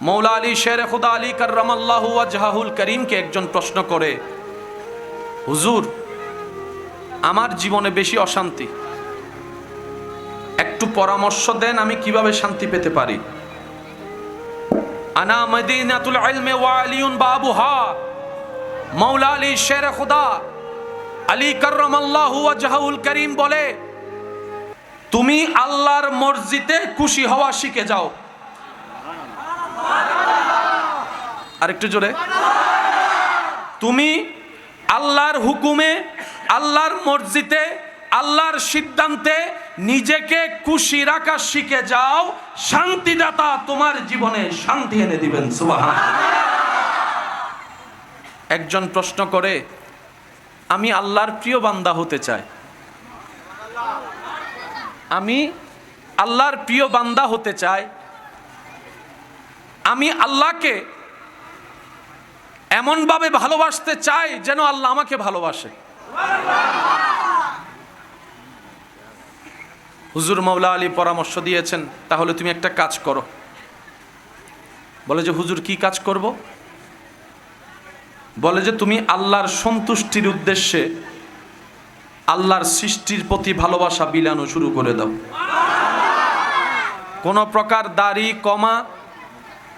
মৌলা আলী শের খুদা আলী কাররামাল্লাহু ওয়াজহাহুল করিমকে একজন প্রশ্ন করে, হুজুর আমার জীবনে বেশি অশান্তি, একটু পরামর্শ দেন আমি কিভাবে শান্তি পেতে পারি। আনা মদিনাতুল ইলমি ওয়া আলিউন বাবুহা। মৌলা আলী শের খুদা আলী কাররামাল্লাহু ওয়াজহাহুল করিম বলে, তুমি আল্লাহর মসজিদে খুশি হওয়া শিখে যাও। আরেকটু জোরে, তুমি আল্লাহর হুকুমে, আল্লাহর মসজিদে, আল্লাহর সিদ্ধান্তে নিজেকে খুশি রাখা শিখে যাও। শান্তিদাতা তোমার জীবনে শান্তি এনে দিবেন। সুবহানাল্লাহ। একজন প্রশ্ন করে, আমি আল্লাহর প্রিয় বান্দা হতে চাই, আমি আল্লাহর প্রিয় বান্দা হতে চাই, আমি আল্লাহকে এমন ভাবে ভালোবাসতে চাই যেন আল্লাহ আমাকে ভালোবাসে। হুজুর মৌলা আলী পরামর্শ দিয়েছেন, তাহলে তুমি একটা কাজ করো। বলে যে হুজুর কি কাজ করব? বলে যে তুমি আল্লাহর সন্তুষ্টির উদ্দেশ্যে আল্লাহর সৃষ্টির প্রতি ভালোবাসা বিলানো শুরু করে দাও। কোনো প্রকার দাড়ি কমা,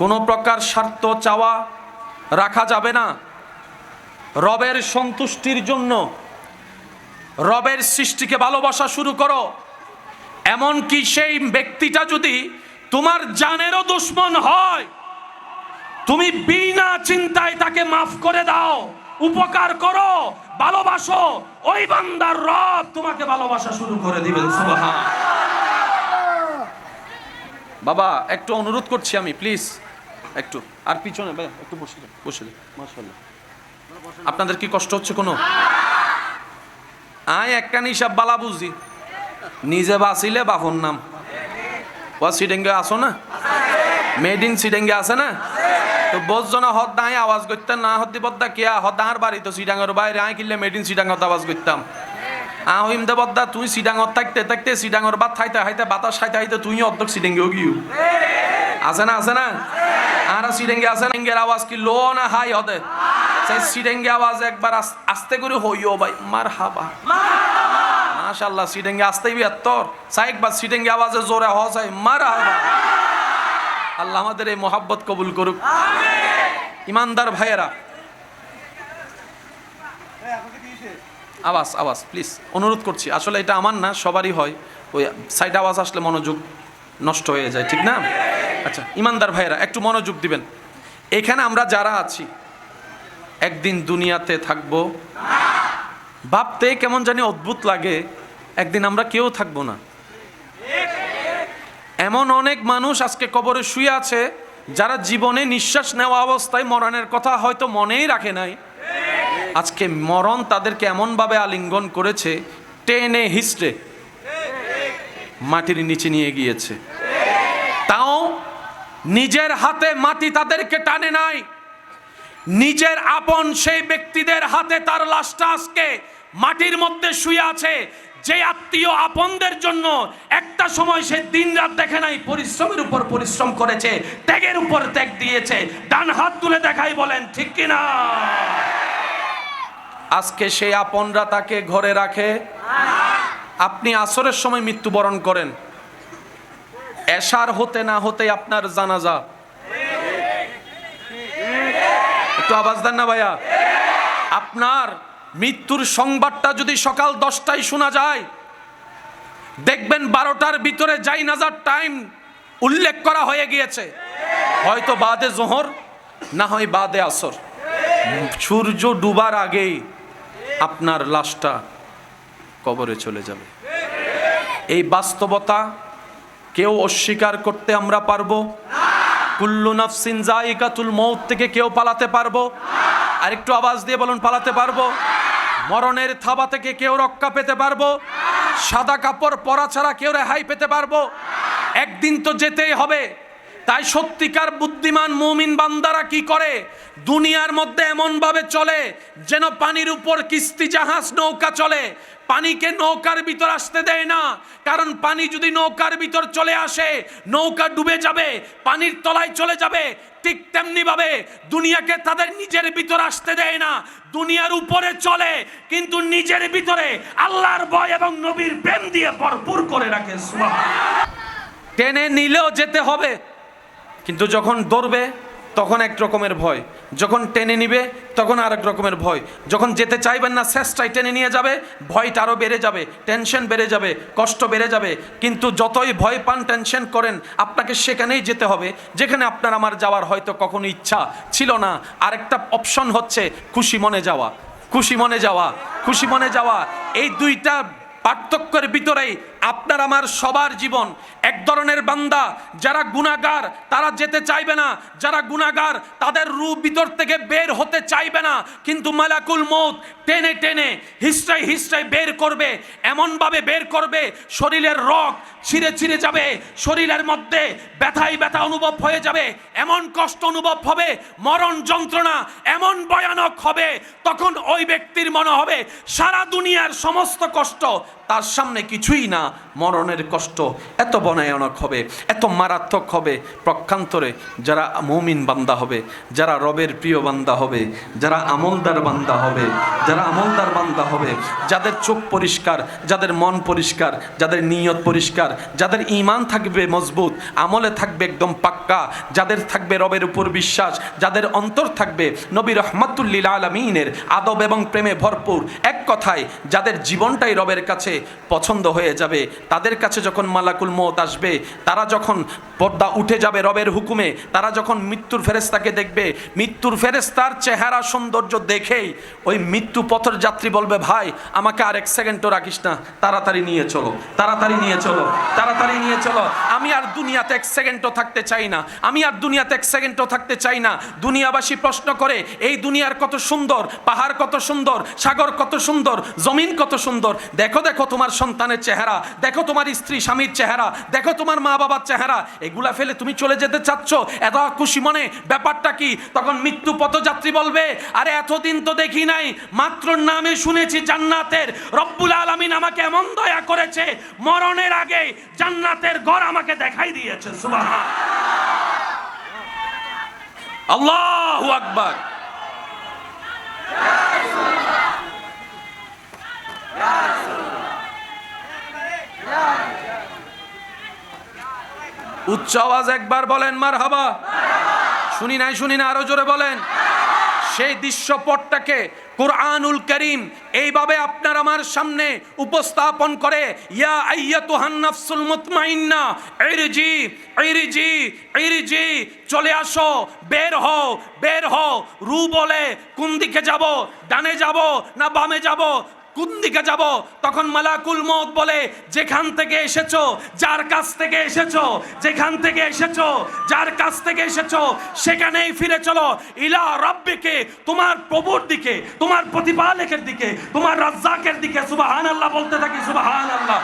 কোনো প্রকার স্বার্থ চাওয়া রাখা যাবে না। রবের সন্তুষ্টির জন্য রবের সৃষ্টিকে ভালোবাসা শুরু করো। এমনকি সেই ব্যক্তিটা যদি তোমার জানেরও দুশমন হয়, তুমি বিনা চিন্তায় তাকে মাফ করে দাও, উপকার করো, ভালোবাসো। ওই বান্দার রব তোমাকে ভালোবাসা শুরু করে দিবেন। সুবহান। বাবা একটু অনুরোধ করছি আমি, প্লিজ একটু আর পিছনে ভাই একটু বসে মাশাআল্লাহ। আপনাদের কি কষ্ট হচ্ছে কোনো? আয় একটা নিশাব বালা বুঝি, নিজে বাঁচিলে বাপন নাম। ও সিডেঙ্গে আসো না, মেড ইন সিডেঙ্গে আছে না, তো বোঝনা হদ নাই আওয়াজ করতেন না, হদ্দি বদ্দা কিয়া হদার বাড়ি তো সিডাঙ্গের বাইরে আয় কিনলে মেড ইন সিডাঙ্গত আওয়াজ করতাম। আহিম দে বদ্দা তুই সিডাঙ্গত থাকতে থাকতে সিডাঙ্গর বাদ খাইতে খাইতে বাতাস খাইতে খাইতে তুই অর্ধেক সিডেঙ্গেও গিয়ে আছে না, আছে না? আর সিডেঙ্গে আছে না? সিডেঙ্গের আওয়াজ কি লো না হাই হদে? সেই সিডেঙ্গে আওয়াজ একবার আস্তে করে হইও ভাই মারহাবা মাশাআল্লাহ। সিডেঙ্গে আসতেই বিয়াত্তর সাইক বা সিডেঙ্গে আওয়াজে জোরে হওয়া যায় মারহাবা। আল্লাহ আমাদের এই মোহাব্বত কবুল করুক। ইমানদার ভাইয়েরা, আওয়াজ আওয়াজ প্লিজ অনুরোধ করছি। আসলে এটা আমার না, সবারই হয়, ওই সাইড আওয়াজ আসলে মনোযোগ নষ্ট হয়ে যায়, ঠিক না? আচ্ছা ইমানদার ভাইয়েরা একটু মনোযোগ দিবেন। এখানে আমরা যারা আছি একদিন দুনিয়াতে থাকবো, ভাবতে কেমন জানি অদ্ভুত লাগে, একদিন আমরা কেউ থাকবো না। এমন অনেক মানুষ আজকে কবরে শুয়ে আছে যারা জীবনে নিঃশ্বাস নেওয়া অবস্থায় মরণের কথা হয়তো মনেই রাখে নাই। আজকে মরণ তাদেরকে এমনভাবে আলিঙ্গন করেছে, টেনে হিস্ট্রে মাটির নিচে নিয়ে গিয়েছে। তাও নিজের হাতে মাটি তাদেরকে টানে নাই, নিজের আপন সেই ব্যক্তিদের হাতে তার লাশটা আজকে মাটির মধ্যে শুয়ে আছে। যে আত্মীয় আপনদের জন্য একটা সময় সে দিন রাত দেখে নাই, পরিশ্রমের উপর পরিশ্রম করেছে, ত্যাগের উপর ত্যাগ দিয়েছে। ডান হাত তুলে দেখাই বলেন ঠিক কিনা? আজকে সেই আপনরা তাকে ঘরে রাখে। আপনি আসরের সময় মৃত্যুবরণ করেন, এশার হতে না হতে আপনার জানাজা। একটু আওয়াজ দেন না ভাইয়া। আপনার মৃত্যুর সংবাদটা যদি সকাল 10টায় শোনা যায়, দেখবেন 12টার ভিতরে জানাজার টাইম উল্লেখ করা হয়ে গিয়েছে, হয়তো বাদে জোহর না হয় বাদে আসর। সূর্য ডুবার আগেই আপনার লাশটা কবরে চলে যাবে। এই বাস্তবতা কেউ অস্বীকার করতে আমরা পারবো? কুল্লু নাফসিন যায়িকাতুল মউত থেকে কেউ পালাতে পারবো? আর একটু আওয়াজ দিয়ে বলুন, পালাতে পারবো? মরণের থাবা থেকে কেউ রক্ষা পেতে পারবো? সাদা কাপড় পরা ছাড়া কেউ রেহাই পেতে পারবো? একদিন তো যেতেই হবে। তাই সত্যিকার বুদ্ধিমান মুমিন বান্দারা কি করে? দুনিয়ার মধ্যে এমন ভাবে চলে যেন পানির উপর কিস্তি জাহাজ নৌকা চলে। পানিকে নৌকার ভিতর আসতে দেয় না, কারণ পানি যদি নৌকার ভিতর চলে আসে নৌকা ডুবে যাবে, পানির তলায় চলে যাবে। ঠিক তেমনি ভাবে দুনিয়াকে তাদের নিজের ভিতর আসতে দেয় না, দুনিয়ার উপরে চলে কিন্তু নিজের ভিতরে আল্লাহর ভয় এবং নবীর প্রেম দিয়ে ভরপুর করে রাখে। সুবহানাল্লাহ। টেনে নিলেও যেতে হবে, কিন্তু যখন দৌড়বে তখন এক রকমের ভয়, যখন টেনে নিবে তখন আরেক রকমের ভয়, যখন যেতে চাইবেন না শেষটাই টেনে নিয়ে যাবে, ভয়টা আরও বেড়ে যাবে, টেনশন বেড়ে যাবে, কষ্ট বেড়ে যাবে। কিন্তু যতই ভয় পান, টেনশন করেন, আপনাকে সেখানেই যেতে হবে যেখানে আপনার আমার যাওয়ার হয়তো কখনো ইচ্ছা ছিল না। আরেকটা অপশন হচ্ছে খুশি মনে যাওয়া, খুশি মনে যাওয়া, খুশি মনে যাওয়া। এই দুইটা পার্থক্যের ভিতরেই আপনার আমার সবার জীবন। এক ধরনের বান্দা যারা গুনাহগার তারা যেতে চাইবে না, যারা গুনাহগার তাদের রূহ ভিতর থেকে বের হতে চাইবে না, কিন্তু মালাকুল মউত টেনে টেনে হিস্ট্রাই হিস্ট্রাই বের করবে, এমনভাবে বের করবে শরীরের রগ ছিঁড়ে ছিঁড়ে যাবে, শরীরের মধ্যে ব্যথায় ব্যথা অনুভব হয়ে যাবে, এমন কষ্ট অনুভব হবে, মরণ যন্ত্রণা এমন ভয়ানক হবে, তখন ওই ব্যক্তির মনে হবে সারা দুনিয়ার সমস্ত কষ্ট তার সামনে কিছুই না। মরণের কষ্ট এত ভয়ানক হবে, এত মারাত্মক হবে। পক্ষান্তরে যারা মুমিন বান্দা হবে, যারা রবের প্রিয় বান্দা হবে, যারা আমলদার বান্দা হবে, যারা আমলদার বান্দা হবে, যাদের চোখ পরিষ্কার, যাদের মন পরিষ্কার, যাদের নিয়ত পরিষ্কার, যাদের ঈমান থাকবে মজবুত, আমলে থাকবে একদম পাক্কা, যাদের থাকবে রবের উপর বিশ্বাস, যাদের অন্তর থাকবে নবী রহমাতুল লিল আলামিনের আদব এবং প্রেমে ভরপুর, এক কথায় যাদের জীবনটাই রবের কাছে পছন্দ হয়ে যাবে, তাদের কাছে যখন মালাকুল মউত আসবে, তারা যখন পর্দা উঠে যাবে রবের হুকুমে, তারা যখন মৃত্যুর ফেরেশতাকে দেখবে, মৃত্যুর ফেরেশতার চেহারা সৌন্দর্য দেখেই ওই মৃত্যু পথের যাত্রী বলবে, ভাই আমাকে আর এক সেকেন্ডও রাখিস না, তাড়াতাড়ি নিয়ে চলো, তাড়াতাড়ি নিয়ে চলো, তাড়াতাড়ি নিয়ে চলো। আমি আর দুনিয়াতে এক সেকেন্ডও থাকতে চাই না, আমি আর দুনিয়াতে এক সেকেন্ডও থাকতে চাই না। দুনিয়াবাসী প্রশ্ন করে, এই দুনিয়ার কত সুন্দর, পাহাড় কত সুন্দর, সাগর কত সুন্দর, জমিন কত সুন্দর, দেখো দেখো তোমার সন্তানের চেহারা, দেখো তোমার স্ত্রী স্বামীর চেহারা, দেখো তোমার মা বাবার চেহারা, এগুলা ফেলে তুমি চলে যেতে চাচ্ছ এত খুশি মনে, ব্যাপারটা কি? তখন মৃত্যু পথযাত্রী বলবে, আরে এতদিন তো দেখি নাই, মাত্র নামে শুনেছি জান্নাতের, রব্বুল আলামিন আমাকে এমন দয়া করেছে, মরণের আগে জান্নাতের ঘর আমাকে দেখাই দিয়েছে। সুবহানাল্লাহ, আল্লাহু আকবার। উচ্চ আওয়াজ একবার বলেন মারহাবা। শুনি নাই, শুনি না, আরো জোরে বলেন। সেই দৃশ্যপটটাকে কুরআনুল কারীম এইভাবে আপনার আমার সামনে উপস্থাপন করে, ইয়া আইয়াতুহান নাফসুল মুতমাইন্না ইরজি ইরজি ইরজি, চলে আসো, বের হও, বের হও। রূহ বলে কোন দিকে যাব, ডানে যাব না বামে যাব, কোন দিকে যাব? তখন মালাকুল মউত বলে, যেখান থেকে এসেছো, যার কাছ থেকে এসেছো, যেখান থেকে এসেছো, যার কাছ থেকে এসেছো, সেখানেই ফিরে চলো। ইলা রাব্বিকে, তোমার প্রভুর দিকে, তোমার প্রতিপালকের দিকে, তোমার রাজ্জাকের দিকে। সুবহানাল্লাহ বলতে থাকি, সুবহানাল্লাহ।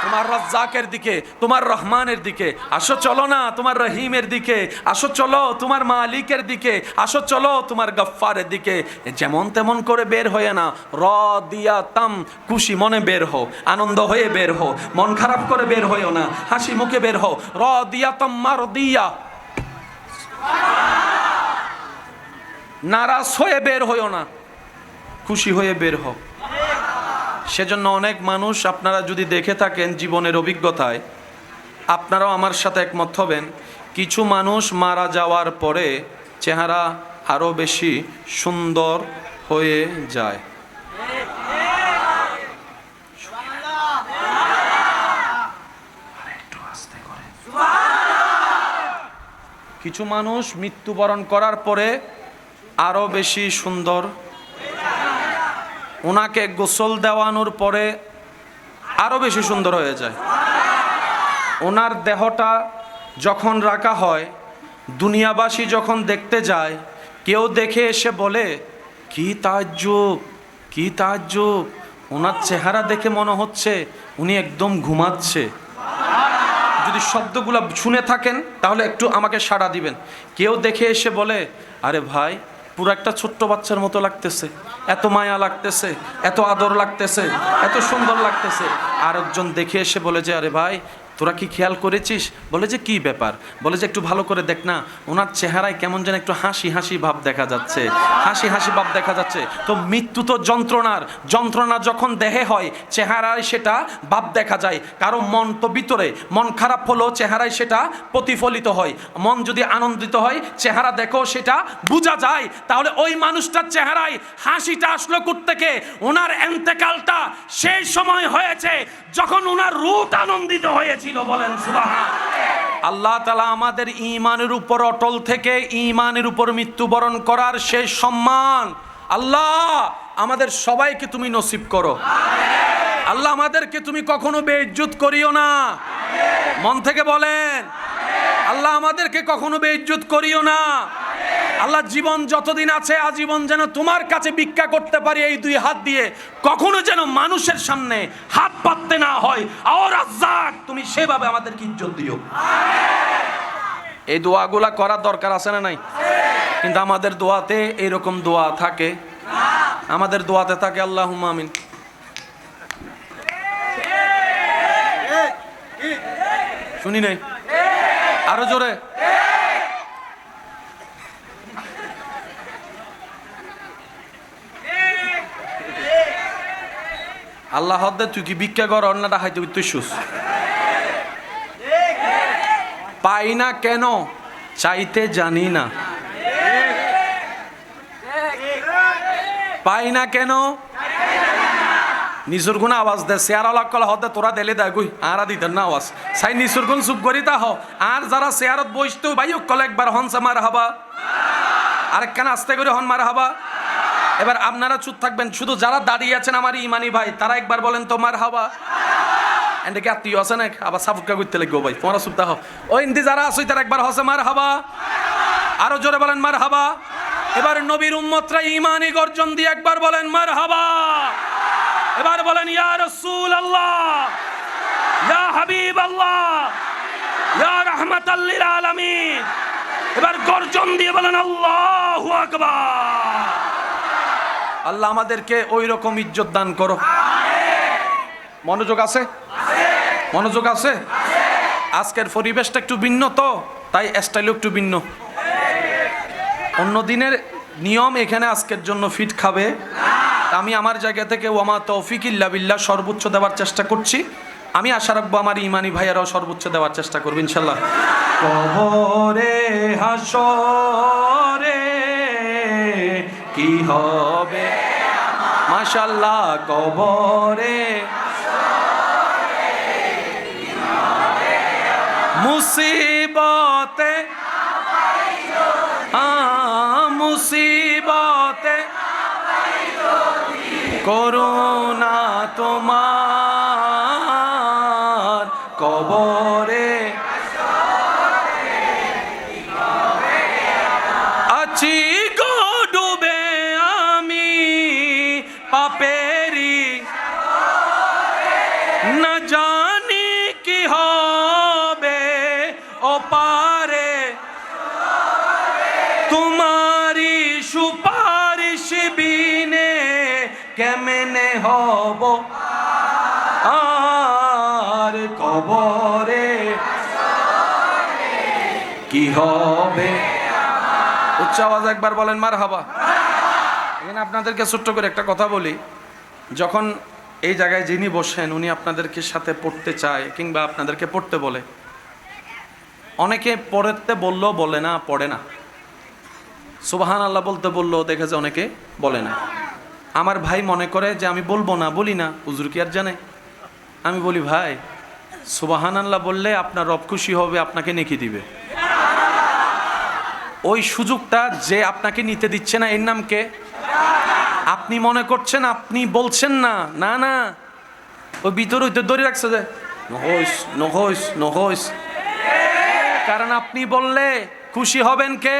তোমার রাজ্জাকের দিকে, তোমার রহমানের দিকে আসো, চলো না তোমার রহিমের দিকে আসো, চলো তোমার মালিকের দিকে আসো, চলো তোমার গফফারের দিকে। যেমন তেমন করে বের হয়ে না, রাদিয়াতাম, খুশি মনে বের হও, আনন্দ হয়ে বের হও, মন খারাপ করে বের হয়েও না, হাসি মুখে বের হও। রাদিয়াতাম মারদিয়া, নারাজ হয়ে বের হয়েও না, খুশি হয়ে বের হও। সেজন্য অনেক মানুষ, আপনারা যদি দেখে থাকেন জীবনের অভিজ্ঞতায়, আপনারাও আমার সাথে একমত হবেন, কিছু মানুষ মারা যাওয়ার পরে চেহারা আরও বেশি সুন্দর হয়ে যায়। কিছু মানুষ মৃত্যুবরণ করার পরে আরও বেশি সুন্দর, ওনাকে গোসল দেওয়ানোর পরে আরও বেশি সুন্দর হয়ে যায়। ওনার দেহটা যখন রাখা হয়, দুনিয়াবাসী যখন দেখতে যায়, কেউ দেখে এসে বলে, কি তাজ্জুব, কি তাজ্জুব, ওনার চেহারা দেখে মনে হচ্ছে উনি একদম ঘুমাচ্ছে। যদি শব্দগুলো শুনে থাকেন তাহলে একটু আমাকে সাড়া দিবেন। কেউ দেখে এসে বলে, আরে ভাই পুরো একটা ছোট্ট বাচ্চার মতো লাগতেছে, এত মায়া লাগতেছে, এত আদর লাগতেছে, এত সুন্দর লাগতেছে। আরেকজন দেখে এসে বলে যে, আরে ভাই তোরা কি খেয়াল করেছিস? বলে যে কি ব্যাপার? বলে যে একটু ভালো করে দেখ না, ওনার চেহারায় কেমন যেন একটু হাসি হাসি ভাব দেখা যাচ্ছে, হাসি হাসি ভাব দেখা যাচ্ছে। তো মৃত্যু তো যন্ত্রণা যখন দেহে হয় চেহারায় সেটা ভাব দেখা যায়। কারো মন তো ভিতরে, মন খারাপ হলেও চেহারায় সেটা প্রতিফলিত হয়। মন যদি আনন্দিত হয় চেহারা দেখো সেটা বোঝা যায়। তাহলে ওই মানুষটার চেহারায় হাসিটা আসলো কোত্থেকে? ওনার এন্তেকালটা সেই সময় হয়েছে যখন ওনার রূহ আনন্দিত হয়েছিল। বলেন সুবহান। আল্লাহ তাআলা আমাদের ঈমানের উপর অটল থেকে ঈমানের উপর মৃত্যুবরণ করার সেই সম্মান আল্লাহ আমাদের সবাইকে তুমি নসিব করো। আল্লাহ আমাদেরকে তুমি কখনো বেইজ্জত করিও না। মন থেকে বলেন, আল্লাহ আমাদেরকে কখনো বেইজ্জত করিও না। আল্লাহ জীবন যতদিন আছে আজীবন যেন তোমার কাছে ভিক্ষা করতে পারি এই দুই হাত দিয়ে, কখনো যেন মানুষের সামনে হাত পাততে না হয়। আর রাজ্জাক তুমি সেভাবে আমাদেরকে ইজ্জত দিও। এই দোয়াগুলা করার দরকার আছে না নাই? কিন্তু আমাদের দোয়াতে এরকম দোয়া থাকে, আমাদের দোয়াতে থাকে আল্লাহুম্মা আমিন। শুনি নাই? আরো জোরে। আল্লাহ হদ্দে তুই কি ভিক্ষা কর অন্যটা হাইতে তুই সুস পাই না কেন চাইতে জানি না, পাই না কেন নিসুর গুণ আওয়াজ দে শেয়ার কল হতে তোরা দেলে দেয় গুই আর দিতেন না আওয়াজ সাই নিসুর গুণ চুপ করি তা হ। আর যারা শেয়ারত বসতো ভাই কল একবার হনসা মার হাবা, আরেকখানে আস্তে করে হন মার হাবা। এবার আপনারা চুপ থাকবেন, শুধু যারা দাঁড়িয়ে আছেন আমার ইমানি ভাই তারা একবার বলেন তো মার হাবা। এন্ডে আত্মীয় আছে না আবার সাফুকা করতে লাগবো ভাই, তোমরা চুপ থাকো। ওই ইন্দি যারা আসো তারা একবার হসে মার হাবা, আরো জোরে বলেন মার হাবা। এবার নবীর উম্মতরা ইমানি গর্জন দিয়ে একবার বলেন মার হাবা। এবার বলেন ইয়া রাসূলুল্লাহ, ইয়া হাবিবাল্লাহ, ইয়া রাহমাতাল লিল আলামিন। এবার গর্জন দিয়ে বলেন আল্লাহু আকবার। আল্লাহ আমাদেরকে ওই রকম ইজ্জত দান করো। মনোযোগ আছে? মনোযোগ আছে? আজকের পরিবেশটা একটু ভিন্ন তো, তাই স্টাইলও একটু ভিন্ন। অন্য দিনের নিয়ম এখানে আজকের জন্য ফিট খাবে। আমি আমার জায়গা থেকে ওয়ামা তৌফিক ইল্লা বিল্লাহ সর্বোচ্চ দেওয়ার চেষ্টা করছি। আমি আশা রাখবো আমার ইমানি ভাইয়ারাও সর্বোচ্চ দেওয়ার চেষ্টা করবে ইনশাল্লাহ। কবরে হাসরে কি হবে মাশাআল্লাহ, কবরে মুসিবতে মুসিবতে করুণা তোমার কবরে আছি গো ডুবে আমি পাপেরি, না জানি কি হবে ও পারে, তোমারি সুপারিশ বিনে কেমনে হব আর কবরে কি হবে। উচ্চ আওয়াজ একবার বলেন মারহাবা। এখানে আপনাদেরকে ছোট্ট করে একটা কথা বলি, যখন এই জায়গায় যিনি বসেন উনি আপনাদেরকে সাথে পড়তে চায় কিংবা আপনাদেরকে পড়তে বলে, অনেকে পড়তে বললেও বলে না, পড়ে না। সুবহান আল্লাহ বলতে বললেও দেখেছে অনেকে বলে না। আমার ভাই মনে করে যে আমি বলবো না, বলি না, হুজুর কি আর জানে। আমি বলি ভাই সুবহান আল্লাহ বললে আপনার রব খুশি হবে, আপনাকে নেকি দিবে। ওই সুযোগটা যে আপনাকে নিতে দিচ্ছে না এর নাম কে? আপনি মনে করছেন আপনি বলছেন না, না না, ওই ভিতর হইতে ধরে রাখছে যে নহইস নহইস নহইস। কারণ আপনি বললে খুশি হবেন কে?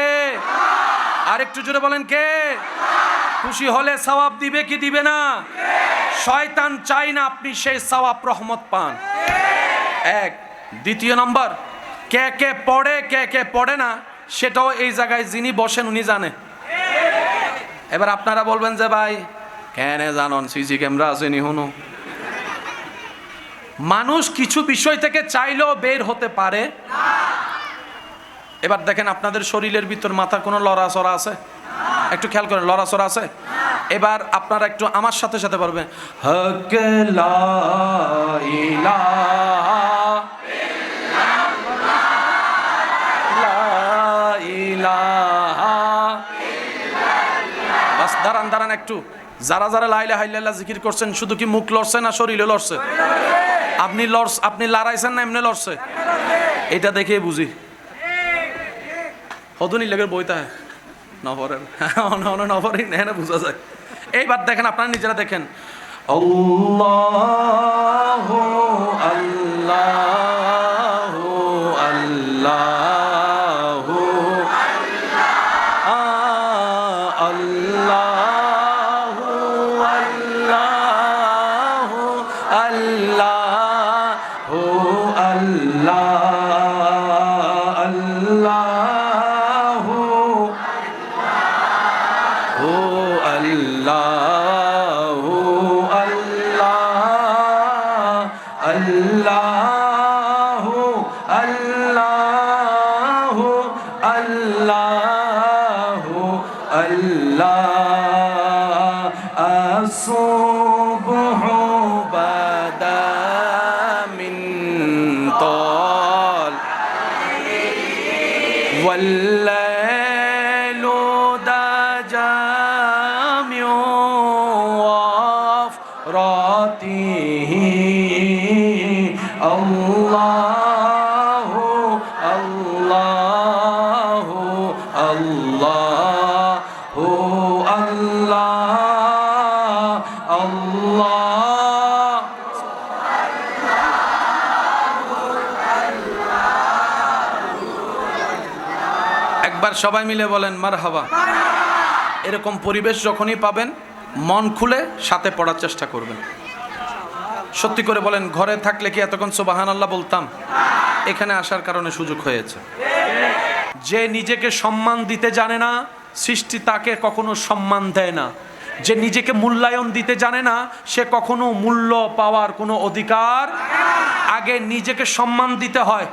আর একটু জোরে বলেন কে? খুশি হলে সওয়াব দিবে কি দিবে না? শয়তান চাই না আপনি সেই সওয়াব রহমত পান। এক। দ্বিতীয় নম্বর, কে কে পড়ে কে কে পড়ে না সেটাও এই জায়গায় যিনি বসেন উনি জানে। এবার আপনারা বলবেন যে ভাই কেন জানন, সিসি ক্যামেরা আছে নি হুনো। মানুষ কিছু বিষয় থেকে চাইলেও বের হতে পারে। এবার দেখেন আপনাদের শরীরের ভিতর মাথার কোনো লড়াচড়া আছে? একটু খেয়াল করেন, লড়াচড়া আছে? এবার আপনারা একটু আমার সাথে সাথে পারবেন, হক লা ইলাহা ইল্লাল্লাহ। বাস দাঁড়ান দাঁড়ান একটু। যারা যারা লা ইলাহা ইল্লাল্লাহ জিকির করছেন, শুধু কি মুখ লড়ছে না শরীরে লড়ছে? আপনি লড়াইছেন না এমনি লড়ছে? এটা দেখে বুঝি হদনি লেগের বইটা নভরের নভরই না বুঝা যায়। এইবার দেখেন আপনারা নিজেরা দেখেন, আল্লাহু আল্লাহু আল্লাহু আল্লাহু আল্লাহু আল্লাহু আল্লাহু আল্লাহু আল্লাহু আল্লাহু আল্লাহু আল্লাহ আসুবহু বাদা মিন তাল ওয়াল্লাইলু দাজা রাতিহি আল্লাহু আল্লাহু আল্লাহু আল্লাহ আল্লাহ। একবার সবাই মিলে বলেন মারহাবা। এরকম পরিবেশ যখনই পাবেন মন খুলে সাথে পড়ার চেষ্টা করবেন। সত্যি করে বলেন, ঘরে থাকলে কি এতক্ষণ সুবহানাল্লাহ বলতাম? এখানে আসার কারণে সুযোগ হয়েছে। যে নিজেকে সম্মান দিতে জানে না, সৃষ্টি তাকে কখনো সম্মান দেয় না। যে নিজেকে মূল্যায়ন দিতে জানে না, সে কখনো মূল্য পাওয়ার কোনো অধিকার। আগে নিজেকে সম্মান দিতে হয়।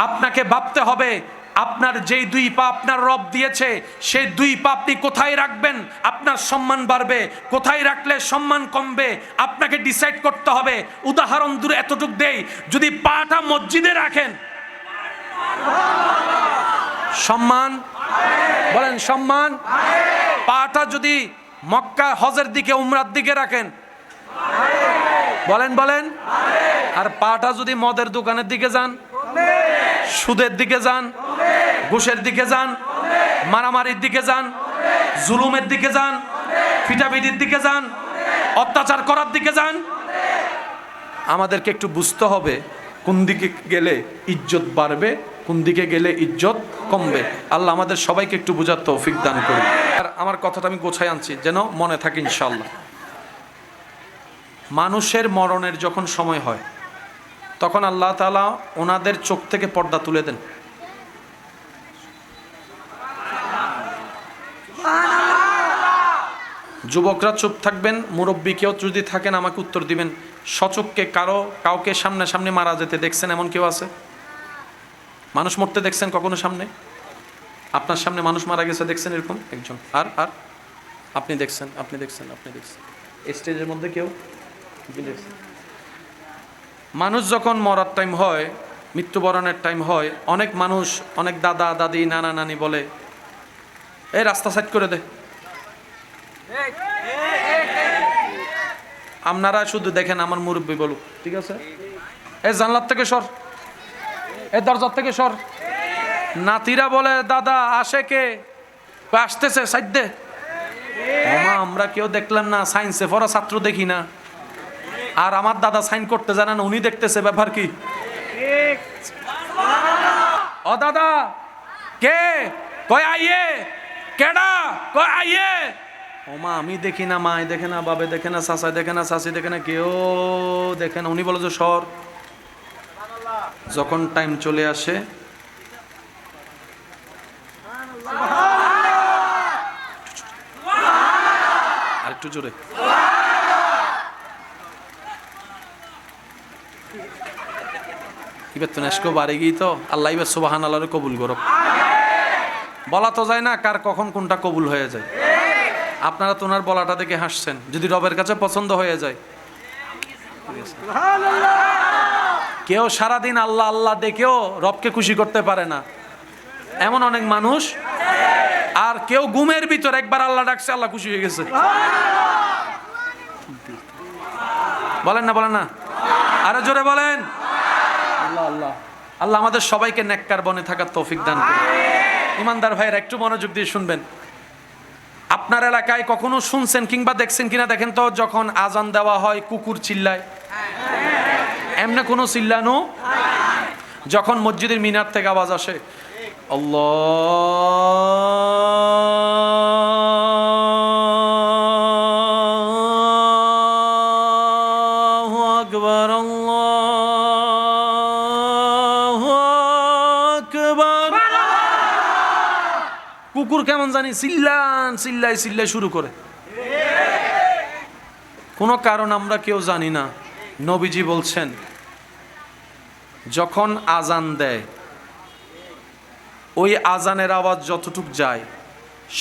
আপনাকে ভাবতে হবে আপনার যেই দুই পা আপনার রব দিয়েছে, সেই দুই পা আপনি কোথায় রাখবেন আপনার সম্মান বাড়বে, কোথায় রাখলে সম্মান কমবে আপনাকে ডিসাইড করতে হবে। উদাহরণ দূরে এতটুক দেই, যদি পাটা মসজিদে রাখেন সম্মান, বলেন সম্মান। পাটা যদি মক্কা হজের দিকে উমরার দিকে রাখেন, বলেন বলেন। আর পাটা যদি মদের দোকানের দিকে যান, সুদের দিকে যান, ঘুষের দিকে যান, মারামারির দিকে যান, জুলুমের দিকে যান, পিটাপিটির দিকে যান, অত্যাচার করার দিকে যান, আমাদেরকে একটু বুঝতে হবে কোন দিকে গেলে ইজ্জত বাড়বে, কোন দিকে গেলে ইজ্জত কমবে। আল্লাহ আমাদের সবাইকে একটু বোঝার তৌফিক দান করুন। আর আমার কথাটা আমি গোছায় আনছি যেন মনে থাকে ইনশাআল্লাহ। মানুষের মরণের যখন সময় হয় তখন আল্লাহ তাআলা ওনাদের চোখ থেকে পর্দা তুলে দেন। যুবকরা চুপ থাকবেন, মুরব্বী কেউ যদি থাকেন আমাকে উত্তর দিবেন। সচক্ষে কাউকে সামনে মারা যেতে দেখছেন এমন কেউ আছে? মানুষ মরতে দেখছেন কখনো সামনে? আপনার সামনে মানুষ মারা গেছে দেখছেন এরকম একজন? আর আপনি দেখছেন? স্টেজের মধ্যে কেউ দেখছেন? মানুষ যখন মরার টাইম হয়, মৃত্যুবরণের টাইম হয়, অনেক মানুষ, অনেক দাদা দাদি নানা নানি বলে এই রাস্তা সাইড করে দে। আপনারা শুধু দেখেন আমার মুরব্বী বলুক ঠিক আছে, এই জানলার থেকে সর, এই দরজার থেকে সর। নাতিরা বলে দাদা আসে কে? আসতেছে সাইড দে। আমরা কেউ দেখলাম না, সায়েন্সে পড়া ছাত্র দেখি না। আর আমার দাদা সাইন করতে জানে না, উনি দেখতেছে ব্যাপার কি? ও দাদা কে? কয় আইয়ে। কেডা? কয় আইয়ে। ওমা আমি দেখি না, মাই দেখে না, বাবে দেখে না, চাচা দেখে না, চাচি দেখে না, কেউ দেখে না। উনি বলে যে সর। যখন টাইম চলে আসে আরেকটু জোরে, এবার তো নেশকো বাড়ে গিয়ে তো আল্লাহ এবার সুবাহান আল্লাহরে কবুল করো। বলা তো যায় না কার কখন কোনটা কবুল হয়ে যায়। আপনারা তো ওনার বলাটা দেখে হাসছেন, যদি রবের কাছে পছন্দ হয়ে যায়। কেউ সারাদিন আল্লাহ আল্লাহ দেখেও রবকে খুশি করতে পারে না, এমন অনেক মানুষ। আর কেউ ঘুমের ভিতর একবার আল্লাহ ডাকছে, আল্লাহ খুশি হয়ে গেছে। বলেন না, বলেন না, আরো জোরে বলেন। আল্লাহ আল্লাহ আল্লাহ আমাদের সবাইকে নেককার বনে থাকার তৌফিক দান করুন। ইমানদার ভাইয়ের একটু মনোযোগ দিয়ে শুনবেন। আপনার এলাকায় কখনো শুনছেন কিংবা দেখছেন কিনা দেখেন তো, যখন আজান দেওয়া হয় কুকুর চিল্লায়? এমনি কোনো চিল্লানো? যখন মসজিদের মিনার থেকে আওয়াজ আসে আল্লাহু আকবার, আল্লাহু আকবার, কুকুর কেমন জানি চিল্লাই শুরু করে। কোনো কারণ আমরা কেউ জানি না। নবীজি বলছেন যখন আজান দেয় ওই আজানের আওয়াজ যতটুক যায়,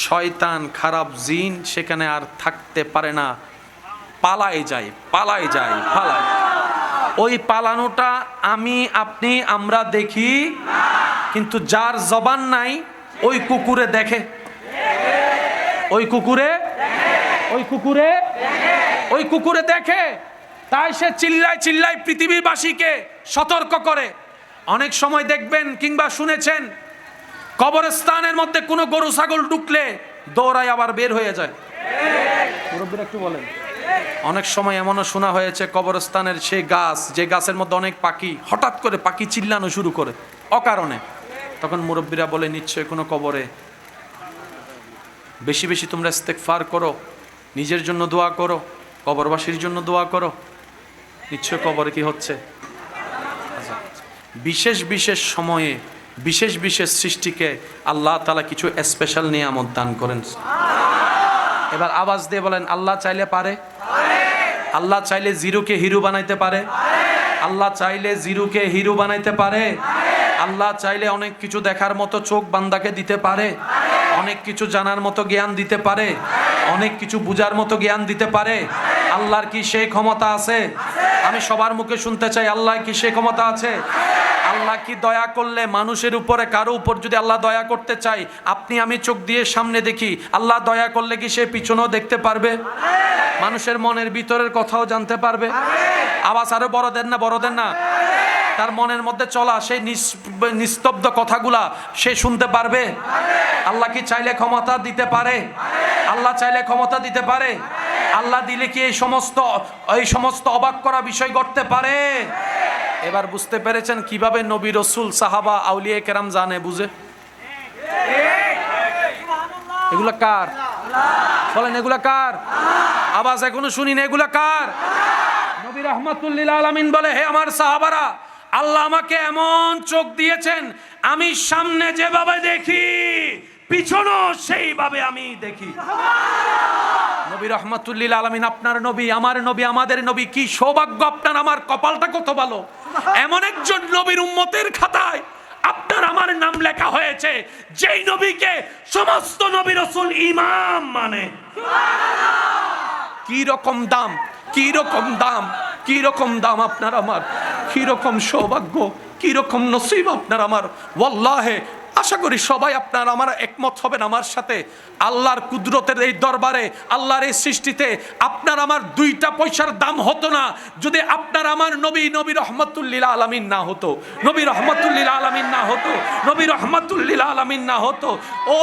শয়তান খারাপ জিন সেখানে আর থাকতে পারে না, পালায় যায়। ওই পালানোটা আমি আপনি আমরা দেখি, কিন্তু যার জবান নাই ওই কুকুরে দেখে, ওই কুকুরে দেখে। তাই সে চিল্লায় পৃথিবীবাসীকে সতর্ক করে। অনেক সময় দেখবেন কিংবা শুনেছেন কবরস্থানের মধ্যে কোনো গরু ছাগল ঢুকলে দৌড়ায় আবার বের হয়ে যায়। মুরব্বিরা একটু বলেন। অনেক সময় এমনও শোনা হয়েছে কবরস্থানের সেই গাছ, যে গাছের মধ্যে অনেক পাখি, হঠাৎ করে পাখি চিল্লানো শুরু করে অকারণে। তখন মুরব্বিরা বলে নিশ্চয় কোনো কবরে। বেশি বেশি তোমরা ইস্তেগফার করো, নিজের জন্য দোয়া করো, কবরবাসীর জন্য দোয়া করো, নিশ্চয় কবরে কি হচ্ছে। বিশেষ বিশেষ সময়ে বিশেষ বিশেষ সৃষ্টিকে আল্লাহ তাআলা কিছু স্পেশাল নিয়ামত দান করেন। এবার আওয়াজ দিয়ে বলেন, আল্লাহ চাইলে পারে। আল্লাহ চাইলে জিরোকে হিরো বানাইতে পারে। আল্লাহ চাইলে জিরোকে হিরো বানাইতে পারে। আল্লাহ চাইলে অনেক কিছু দেখার মতো চোখ বান্দাকে দিতে পারে, অনেক কিছু জানার মতো জ্ঞান দিতে পারে, অনেক কিছু বুঝার মতো জ্ঞান দিতে পারে। আল্লাহর কি সেই ক্ষমতা আছে? আমি সবার মুখে শুনতে চাই, আল্লাহ কি সেই ক্ষমতা আছে? আল্লাহ কি দয়া করলে মানুষের উপরে কারো উপর যদি আল্লাহ দয়া করতে চাই, আপনি আমি চোখ দিয়ে সামনে দেখি, আল্লাহ দয়া করলে কি সে পিছনেও দেখতে পারবে? মানুষের মনের ভিতরের কথাও জানতে পারবে? আওয়াজ আরো বড় দেন না। তার মনের মধ্যে চলা সেই নিস্তব্ধ কথাগুলা সে শুনতে পারবে? আল্লাহ কি চাইলে ক্ষমতা দিতে পারে? আল্লাহ চাইলে ক্ষমতা দিতে পারে। আল্লাহ দিলে কি এই সমস্ত অবাক করা বিষয় ঘটতে পারে? এবার বুঝতে পেরেছেন কিভাবে নবী রাসূল সাহাবা আউলিয়া কেরাম জানে বুঝে। এগুলা কার? বলেন, এগুলা কার? আওয়াজ এখনো শুনি না, এগুলা কার? নবী রাহমাতুল লিল আলামিন বলে, হে আমার সাহাবারা, আল্লাহ আমাকে এমন চোখ দিয়েছেন, আমি সামনে যেভাবে দেখি পিছনও সেইভাবে আমি দেখি। নবী রাহমাতুল লিল আলামিন, আপনার নবী, আমার নবী, আমাদের নবী, কি সৌভাগ্য আপনার আমার, কপালটা কত ভালো। এমন একজন নবীর উম্মতের খাতায় আপনার আমার নাম লেখা হয়েছে, যেই নবীকে সমস্ত নবী রাসূল ইমাম মানে। কি রকম দাম, কি রকম দাম, কি রকম দাম আপনার আমার, কি রকম সৌভাগ্য, কি রকম নসিব আপনার আমার। ওয়াল্লাহে আশা করি সবাই আপনার আমার একমত হবেন আমার সাথে। আল্লাহর কুদরতের এই দরবারে, আল্লাহর এই সৃষ্টিতে আপনার আমার 2টা পয়সার দাম হতো না যদি আপনার আমার নবী রাহমাতুল লিল আলামিন না হতো। নবী রাহমাতুল লিল আলামিন না হতো, নবী রাহমাতুল লিল আলামিন না হতো। ও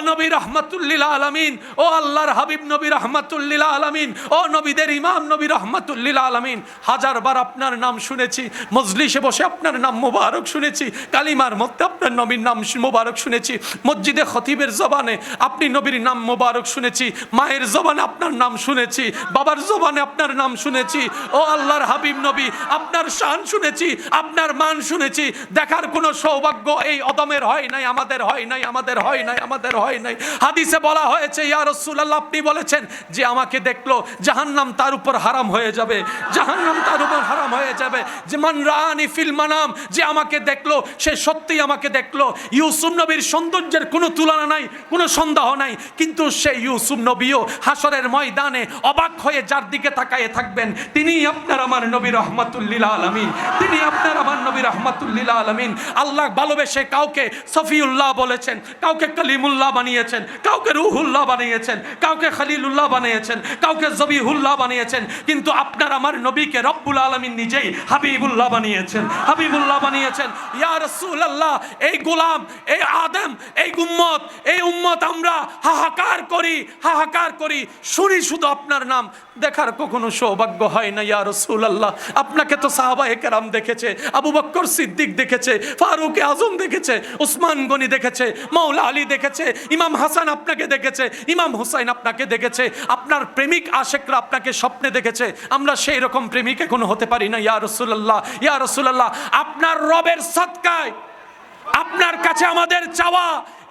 নবী রাহমাতুল লিল আলামিন, ও আল্লাহর হাবিব নবী রাহমাতুল লিল আলামিন, ও নবীদের ইমাম নবী রাহমাতুল লিল আলামিন। হাজারবার আপনার নাম শুনেছি, মজলিসে বসে আপনার নাম মোবারক শুনেছি, কালিমার মধ্যে আপনার নবীর নাম মোবারক শুনেছি, মসজিদে খতিবের জবানে আপনি নবীর নাম মোবারক শুনেছি, মায়ের জবানে আপনার নাম শুনেছি, বাবার জবানে আপনার নাম শুনেছি। ও আল্লাহর হাবিব নবী, আপনার শান শুনেছি, আপনার মান শুনেছি। দেখার কোনো সৌভাগ্য এই অদমের হয় নাই, আমাদের হয় নাই, আমাদের হয় নাই, আমাদের হয় নাই। হাদিসে বলা হয়েছে, ইয়া রাসূলুল্লাহ, আপনি বলেছেন যে আমাকে দেখলো জাহান্নাম তার উপর হারাম হয়ে যাবে, জাহান্নাম তার উপর হারাম হয়ে যাবে। যে মান রাআনি ফিল মানাম, যে আমাকে দেখলো সে সত্যিই আমাকে দেখলো। ইউসুফ নবীর সৌন্দর্যের কোনো তুলনা নাই, কোনো সন্দেহ নাই, কিন্তু সেই ইউসুফ নবীও হাসরের ময়দানে অবাক হয়ে যার দিকে তাকায়ে থাকবেন, তিনি আপনার আমার নবী রাহমাতুল লিল আলামিন, তিনি আপনার আমার নবী রাহমাতুল লিল আলামিন। আল্লাহ ভালোবেসে কাউকে সফিউল্লাহ বলেছেন, কাউকে কলিমুল্লাহ বানিয়েছেন, কাউকে রুহুল্লাহ বানিয়েছেন, কাউকে খলিলুল্লাহ বানিয়েছেন, কাউকে জবিহুল্লাহ বানিয়েছেন, কিন্তু আপনার আমার নবীকে রব্বুল আলামিন নিজেই হাবিবুল্লাহ বানিয়েছেন, হাবিবুল্লাহ বানিয়েছেন। ইয়া রাসূলুল্লাহ, এই গোলাম, এই আদম, এই উম্মত আমরা হাহাকার করি, হাহাকার করি, শুনি শুধু আপনার নাম, দেখার কখনো সৌভাগ্য হয় না। ইয়া রাসূলুল্লাহ, আপনাকে তো সাহাবায়ে কেরাম দেখেছে, আবু বকর সিদ্দিক দেখেছে, ফারুক আজম দেখেছে, উসমান গনি দেখেছে, মাওলা আলী দেখেছে, ইমাম হাসান আপনাকে দেখেছে, ইমাম হুসাইন আপনাকে দেখেছে, আপনার প্রেমিক আশেকরা আপনাকে স্বপ্নে দেখেছে। আমরা সেই রকম প্রেমিক এখনো হতে পারি না। ইয়া রাসূলুল্লাহ, ইয়া রাসূলুল্লাহ, আপনার রবের সদকায় আপনার কাছে আমাদের চাওয়া,